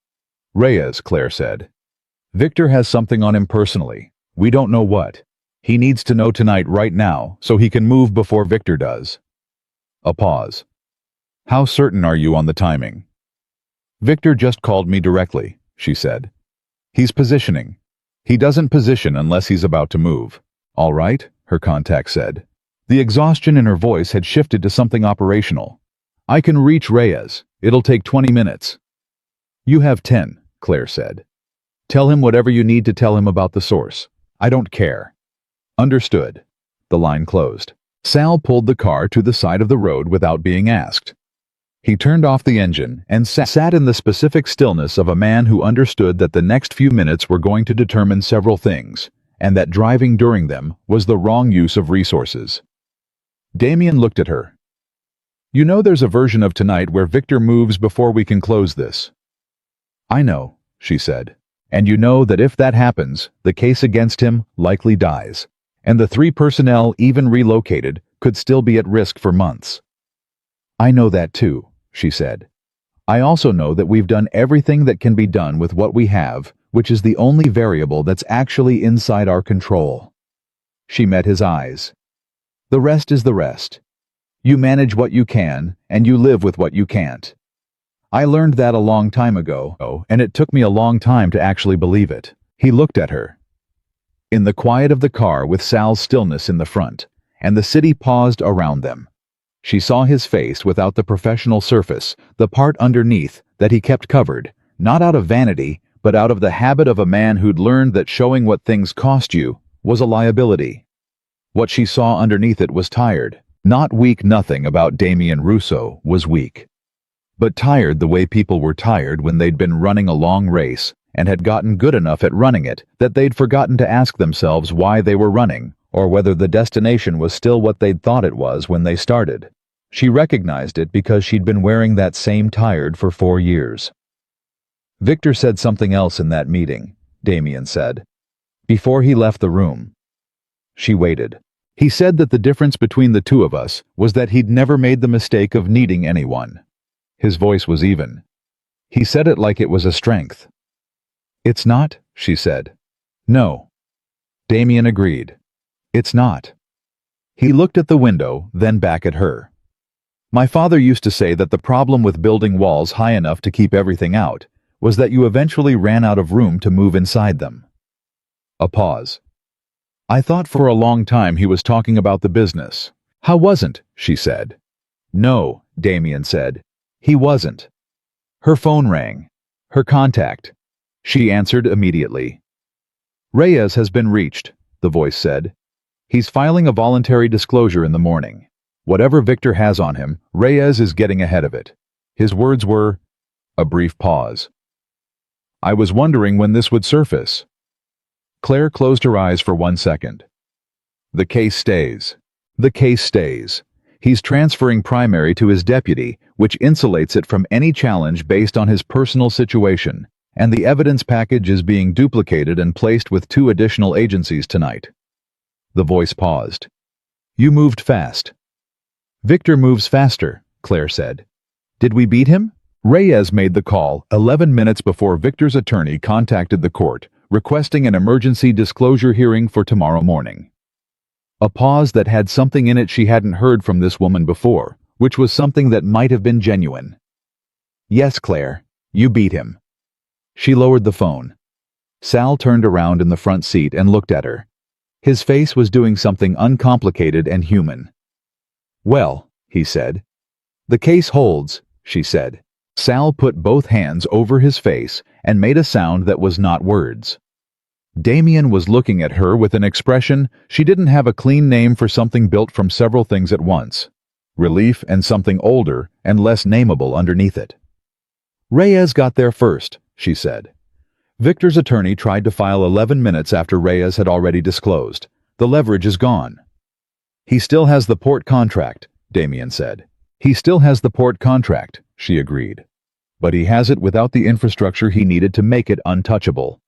Reyes, Claire said. Victor has something on him personally. We don't know what. He needs to know tonight, right now, so he can move before Victor does. A pause. How certain are you on the timing? Victor just called me directly, she said. He's positioning. He doesn't position unless he's about to move. All right, her contact said. The exhaustion in her voice had shifted to something operational. I can reach Reyes. It'll take 20 minutes. You have 10, Claire said. Tell him whatever you need to tell him about the source. I don't care. Understood. The line closed. Sal pulled the car to the side of the road without being asked. He turned off the engine and sat in the specific stillness of a man who understood that the next few minutes were going to determine several things, and that driving during them was the wrong use of resources. Damien looked at her. You know there's a version of tonight where Victor moves before we can close this. I know, she said. And you know that if that happens, the case against him likely dies, and the 3 personnel, even relocated, could still be at risk for months. I know that too, she said. I also know that we've done everything that can be done with what we have, which is the only variable that's actually inside our control. She met his eyes. The rest is the rest. You manage what you can, and you live with what you can't. I learned that a long time ago, and it took me a long time to actually believe it. He looked at her. In the quiet of the car with Sal's stillness in the front, and the city paused around them, she saw his face without the professional surface, the part underneath that he kept covered, not out of vanity, but out of the habit of a man who'd learned that showing what things cost you was a liability. What she saw underneath it was tired. Not weak. Nothing about Damien Russo was weak. But tired the way people were tired when they'd been running a long race and had gotten good enough at running it that they'd forgotten to ask themselves why they were running, or whether the destination was still what they'd thought it was when they started. She recognized it because she'd been wearing that same tired for 4 years. Victor said something else in that meeting, Damien said, before he left the room. She waited. He said that the difference between the two of us was that he'd never made the mistake of needing anyone. His voice was even. He said it like it was a strength. It's not, she said. No. Damien agreed. It's not. He looked at the window, then back at her. My father used to say that the problem with building walls high enough to keep everything out was that you eventually ran out of room to move inside them. A pause. I thought for a long time he was talking about the business. How wasn't, she said. No, Damien said. He wasn't. Her phone rang. Her contact. She answered immediately. Reyes has been reached, the voice said. He's filing a voluntary disclosure in the morning. Whatever Victor has on him, Reyes is getting ahead of it. His words were, a brief pause. I was wondering when this would surface. Claire closed her eyes for 1 second. The case stays. The case stays. He's transferring primary to his deputy, which insulates it from any challenge based on his personal situation, and the evidence package is being duplicated and placed with 2 additional agencies tonight. The voice paused. You moved fast. Victor moves faster, Claire said. Did we beat him? Reyes made the call 11 minutes before Victor's attorney contacted the court, requesting an emergency disclosure hearing for tomorrow morning. A pause that had something in it she hadn't heard from this woman before, which was something that might have been genuine. Yes, Claire, you beat him. She lowered the phone. Sal turned around in the front seat and looked at her. His face was doing something uncomplicated and human. Well, he said. The case holds, she said. Sal put both hands over his face and made a sound that was not words. Damien was looking at her with an expression she didn't have a clean name for something built from several things at once. Relief and something older and less nameable underneath it. Reyes got there first, she said. Victor's attorney tried to file 11 minutes after Reyes had already disclosed. The leverage is gone. He still has the port contract, Damien said. He still has the port contract, she agreed. But he has it without the infrastructure he needed to make it untouchable.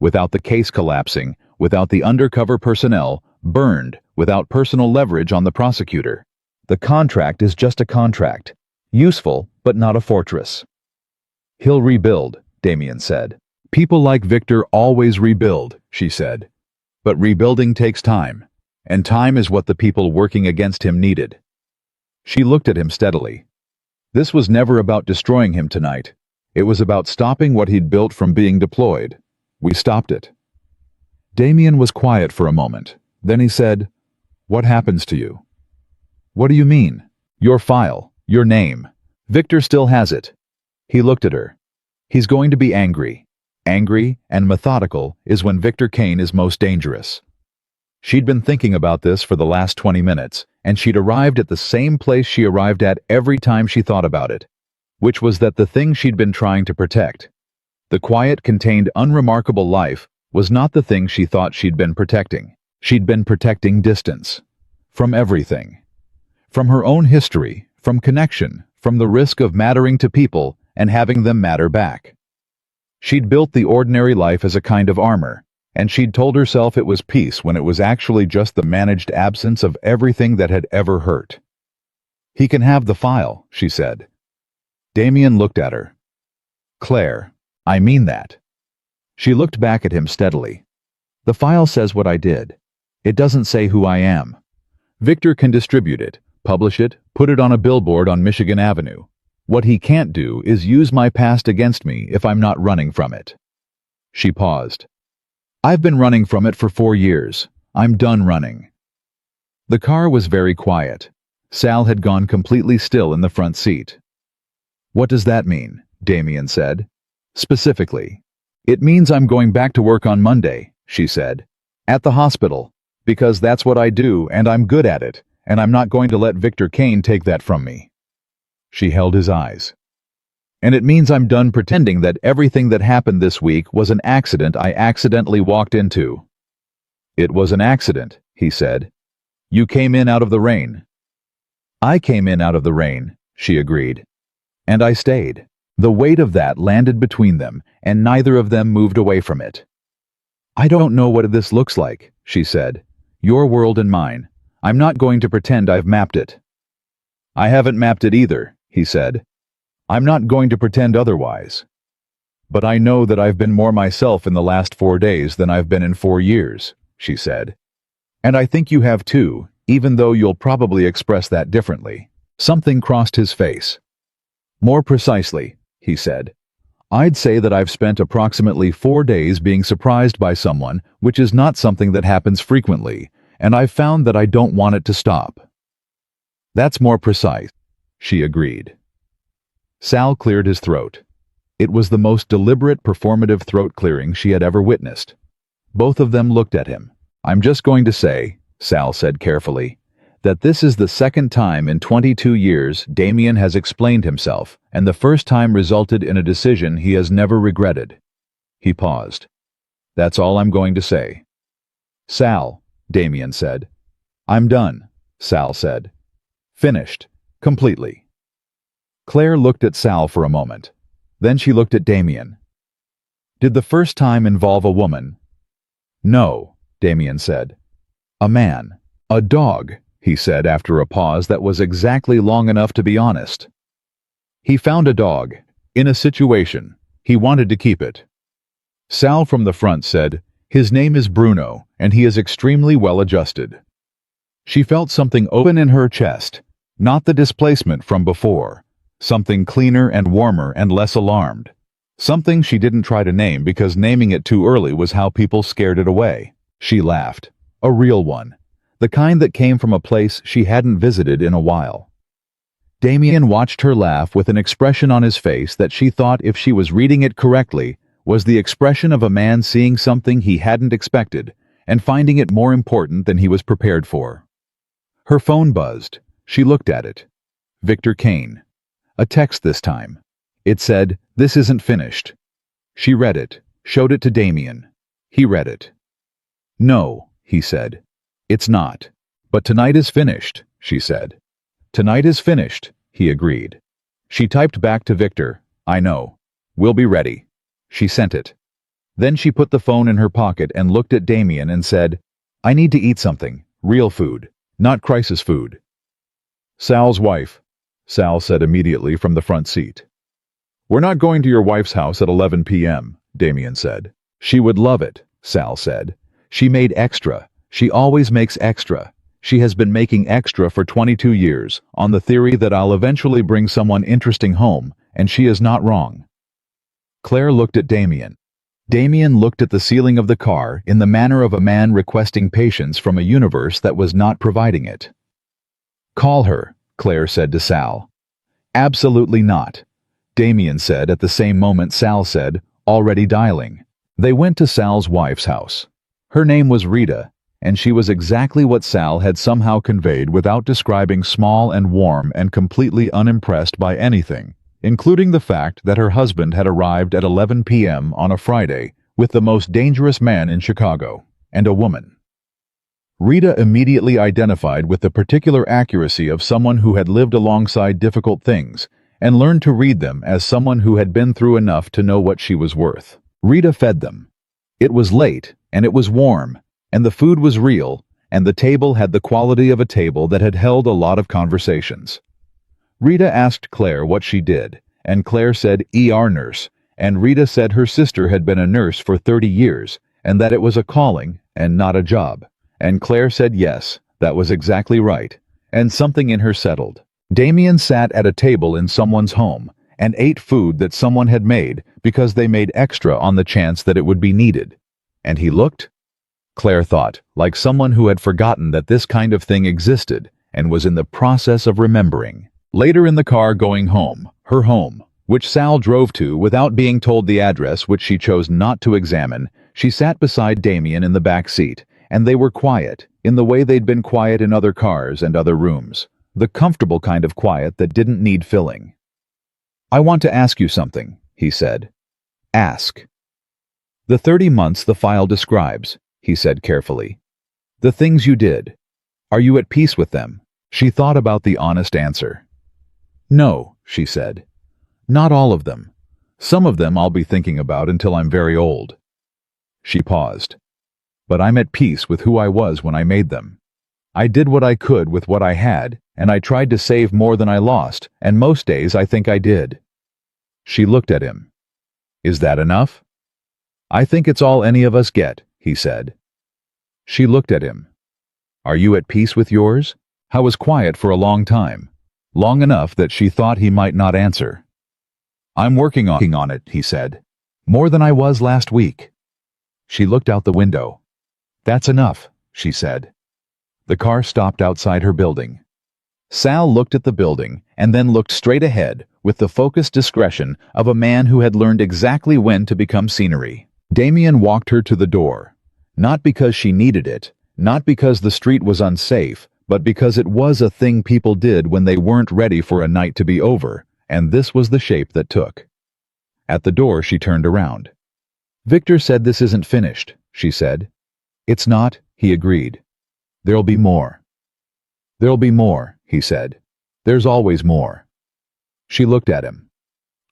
Without the case collapsing, without the undercover personnel, burned, without personal leverage on the prosecutor. The contract is just a contract. Useful, but not a fortress. He'll rebuild, Damien said. People like Victor always rebuild, she said. But rebuilding takes time, and time is what the people working against him needed. She looked at him steadily. This was never about destroying him tonight. It was about stopping what he'd built from being deployed. We stopped it. Damien was quiet for a moment. Then he said, What happens to you? What do you mean? Your file, your name. Victor still has it. He looked at her. He's going to be angry. Angry and methodical is when Victor Kane is most dangerous. She'd been thinking about this for the last 20 minutes, and she'd arrived at the same place she arrived at every time she thought about it, which was that the thing she'd been trying to protect, the quiet, contained, unremarkable life, was not the thing she thought she'd been protecting. She'd been protecting distance. From everything. From her own history, from connection, from the risk of mattering to people and having them matter back. She'd built the ordinary life as a kind of armor, and she'd told herself it was peace when it was actually just the managed absence of everything that had ever hurt. "He can have the file," she said. Damien looked at her. "Claire, I mean that." She looked back at him steadily. "The file says what I did. It doesn't say who I am. Victor can distribute it, publish it, put it on a billboard on Michigan Avenue. What he can't do is use my past against me if I'm not running from it." She paused. "I've been running from it for 4 years. I'm done running." The car was very quiet. Sal had gone completely still in the front seat. "What does that mean?" Damien said. "Specifically." "It means I'm going back to work on Monday," she said. "At the hospital. Because that's what I do, and I'm good at it, and I'm not going to let Victor Kane take that from me." She held his eyes. "And it means I'm done pretending that everything that happened this week was an accident I accidentally walked into." "It was an accident," he said. "You came in out of the rain." "I came in out of the rain," she agreed. "And I stayed." The weight of that landed between them, and neither of them moved away from it. "I don't know what this looks like," she said. "Your world and mine. I'm not going to pretend I've mapped it." "I haven't mapped it either," he said. "I'm not going to pretend otherwise. But I know that I've been more myself in the last 4 days than I've been in 4 years," she said. "And I think you have too, even though you'll probably express that differently." Something crossed his face. "More precisely," he said. "I'd say that I've spent approximately 4 days being surprised by someone, which is not something that happens frequently, and I've found that I don't want it to stop." "That's more precise," she agreed. Sal cleared his throat. It was the most deliberate performative throat clearing she had ever witnessed. Both of them looked at him. "I'm just going to say," Sal said carefully, "that this is the second time in 22 years Damien has explained himself, and the first time resulted in a decision he has never regretted." He paused. "That's all I'm going to say." "Sal," Damien said. "I'm done," Sal said. "Finished. Completely." Claire looked at Sal for a moment. Then she looked at Damien. "Did the first time involve a woman?" "No," Damien said. "A man. A dog," he said after a pause that was exactly long enough to be honest. "He found a dog. In a situation. He wanted to keep it." Sal from the front said, "His name is Bruno, and he is extremely well adjusted." She felt something open in her chest, not the displacement from before, something cleaner and warmer and less alarmed. Something she didn't try to name because naming it too early was how people scared it away. She laughed. A real one. The kind that came from a place she hadn't visited in a while. Damien watched her laugh with an expression on his face that she thought, if she was reading it correctly, was the expression of a man seeing something he hadn't expected and finding it more important than he was prepared for. Her phone buzzed. She looked at it. Victor Kane. A text this time. It said, "This isn't finished." She read it, showed it to Damien. He read it. "No," he said. "It's not. But tonight is finished," she said. "Tonight is finished," he agreed. She typed back to Victor, "I know. We'll be ready." She sent it. Then she put the phone in her pocket and looked at Damien and said, "I need to eat something. Real food. Not crisis food." "Sal's wife," Sal said immediately from the front seat. "We're not going to your wife's house at 11 p.m., Damien said. "She would love it," Sal said. "She made extra. She always makes extra. She has been making extra for 22 years, on the theory that I'll eventually bring someone interesting home, and she is not wrong." Claire looked at Damien. Damien looked at the ceiling of the car in the manner of a man requesting patience from a universe that was not providing it. "Call her," Claire said to Sal. "Absolutely not. Damien said. At the same moment Sal said, "Already dialing." They went to Sal's wife's house. Her name was Rita, and she was exactly what Sal had somehow conveyed without describing: small and warm and completely unimpressed by anything, including the fact that her husband had arrived at 11 p.m. on a Friday with the most dangerous man in Chicago, and a woman. Rita immediately identified with the particular accuracy of someone who had lived alongside difficult things and learned to read them as someone who had been through enough to know what she was worth. Rita fed them. It was late, and it was warm, and the food was real, and the table had the quality of a table that had held a lot of conversations. Rita asked Claire what she did, and Claire said ER nurse, and Rita said her sister had been a nurse for 30 years, and that it was a calling and not a job. And Claire said yes, that was exactly right, and something in her settled. Damien sat at a table in someone's home and ate food that someone had made because they made extra on the chance that it would be needed. And he looked, Claire thought, like someone who had forgotten that this kind of thing existed and was in the process of remembering. Later in the car going home, her home, which Sal drove to without being told the address, which she chose not to examine, she sat beside Damien in the back seat, and they were quiet, in the way they'd been quiet in other cars and other rooms. The comfortable kind of quiet that didn't need filling. "I want to ask you something," he said. "Ask." "The 30 months the file describes," he said carefully. "The things you did. Are you at peace with them?" She thought about the honest answer. "No," she said. "Not all of them. Some of them I'll be thinking about until I'm very old." She paused. "But I'm at peace with who I was when I made them. I did what I could with what I had, and I tried to save more than I lost, and most days I think I did." She looked at him. "Is that enough?" "I think it's all any of us get," he said. She looked at him. "Are you at peace with yours?" I was quiet for a long time, long enough that she thought he might not answer. "I'm working on it," he said. "More than I was last week." She looked out the window. "That's enough," she said. The car stopped outside her building. Sal looked at the building and then looked straight ahead with the focused discretion of a man who had learned exactly when to become scenery. Damien walked her to the door, not because she needed it, not because the street was unsafe, but because it was a thing people did when they weren't ready for a night to be over, and this was the shape that took. At the door she turned around. "Victor said this isn't finished," she said. "It's not," he agreed. "There'll be more." "There'll be more," he said. "There's always more." She looked at him.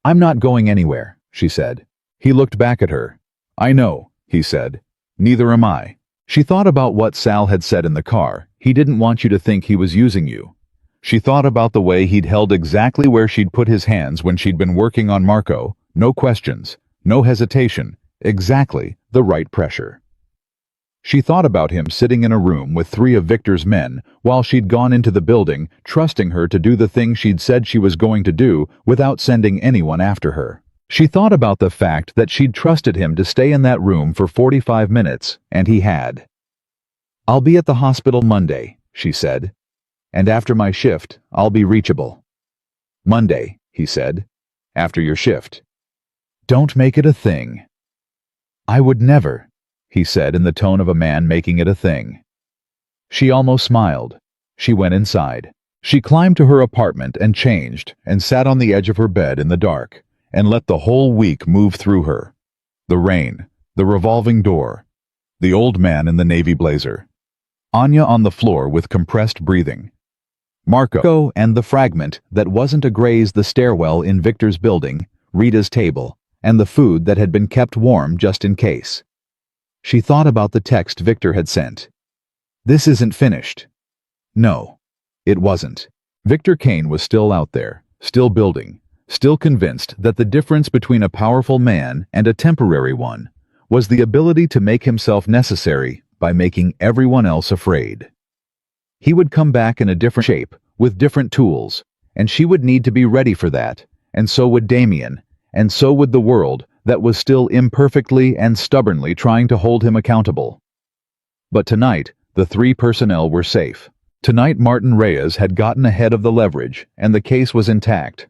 "I'm not going anywhere," she said. He looked back at her. "I know," he said. "Neither am I." She thought about what Sal had said in the car. He didn't want you to think he was using you. She thought about the way he'd held exactly where she'd put his hands when she'd been working on Marco. No questions, no hesitation, exactly the right pressure. She thought about him sitting in a room with 3 of Victor's men while she'd gone into the building, trusting her to do the thing she'd said she was going to do without sending anyone after her. She thought about the fact that she'd trusted him to stay in that room for 45 minutes, and he had. "I'll be at the hospital Monday," she said. "And after my shift, I'll be reachable." "Monday," he said. "After your shift." "Don't make it a thing." "I would never," he said in the tone of a man making it a thing. She almost smiled. She went inside. She climbed to her apartment and changed and sat on the edge of her bed in the dark and let the whole week move through her. The rain, the revolving door, the old man in the navy blazer, Anya on the floor with compressed breathing, Marco and the fragment that wasn't a graze, the stairwell in Victor's building, Rita's table, and the food that had been kept warm just in case. She thought about the text Victor had sent. "This isn't finished." No, it wasn't. Victor Kane was still out there, still building, still convinced that the difference between a powerful man and a temporary one was the ability to make himself necessary by making everyone else afraid. He would come back in a different shape, with different tools, and she would need to be ready for that, and so would Damien, and so would the world that was still imperfectly and stubbornly trying to hold him accountable. But tonight, the 3 personnel were safe. Tonight Martin Reyes had gotten ahead of the leverage, and the case was intact.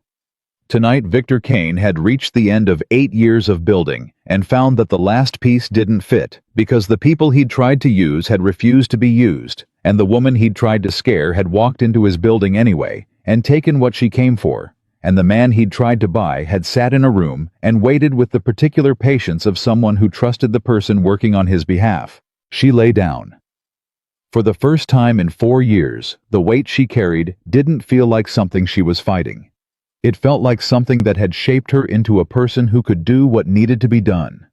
Tonight, Victor Kane had reached the end of 8 years of building and found that the last piece didn't fit because the people he'd tried to use had refused to be used, and the woman he'd tried to scare had walked into his building anyway and taken what she came for, and the man he'd tried to buy had sat in a room and waited with the particular patience of someone who trusted the person working on his behalf. She lay down. For the first time in 4 years, the weight she carried didn't feel like something she was fighting. It felt like something that had shaped her into a person who could do what needed to be done.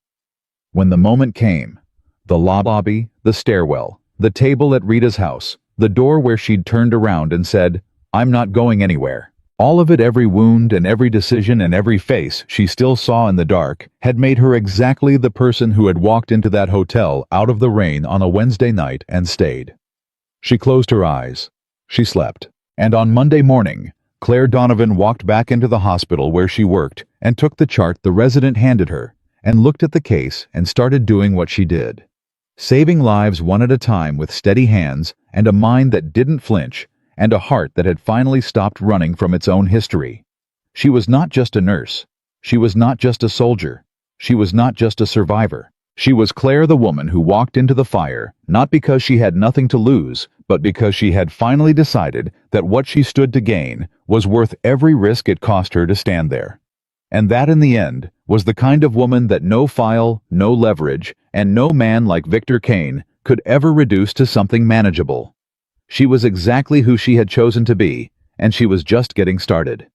When the moment came, the lobby, the stairwell, the table at Rita's house, the door where she'd turned around and said, "I'm not going anywhere." All of it, every wound and every decision and every face she still saw in the dark, had made her exactly the person who had walked into that hotel out of the rain on a Wednesday night and stayed. She closed her eyes. She slept. And on Monday morning, Claire Donovan walked back into the hospital where she worked and took the chart the resident handed her and looked at the case and started doing what she did. Saving lives one at a time with steady hands and a mind that didn't flinch and a heart that had finally stopped running from its own history. She was not just a nurse. She was not just a soldier. She was not just a survivor. She was Claire, the woman who walked into the fire, not because she had nothing to lose, but because she had finally decided that what she stood to gain was worth every risk it cost her to stand there. And that, in the end, was the kind of woman that no file, no leverage, and no man like Victor Kane could ever reduce to something manageable. She was exactly who she had chosen to be, and she was just getting started.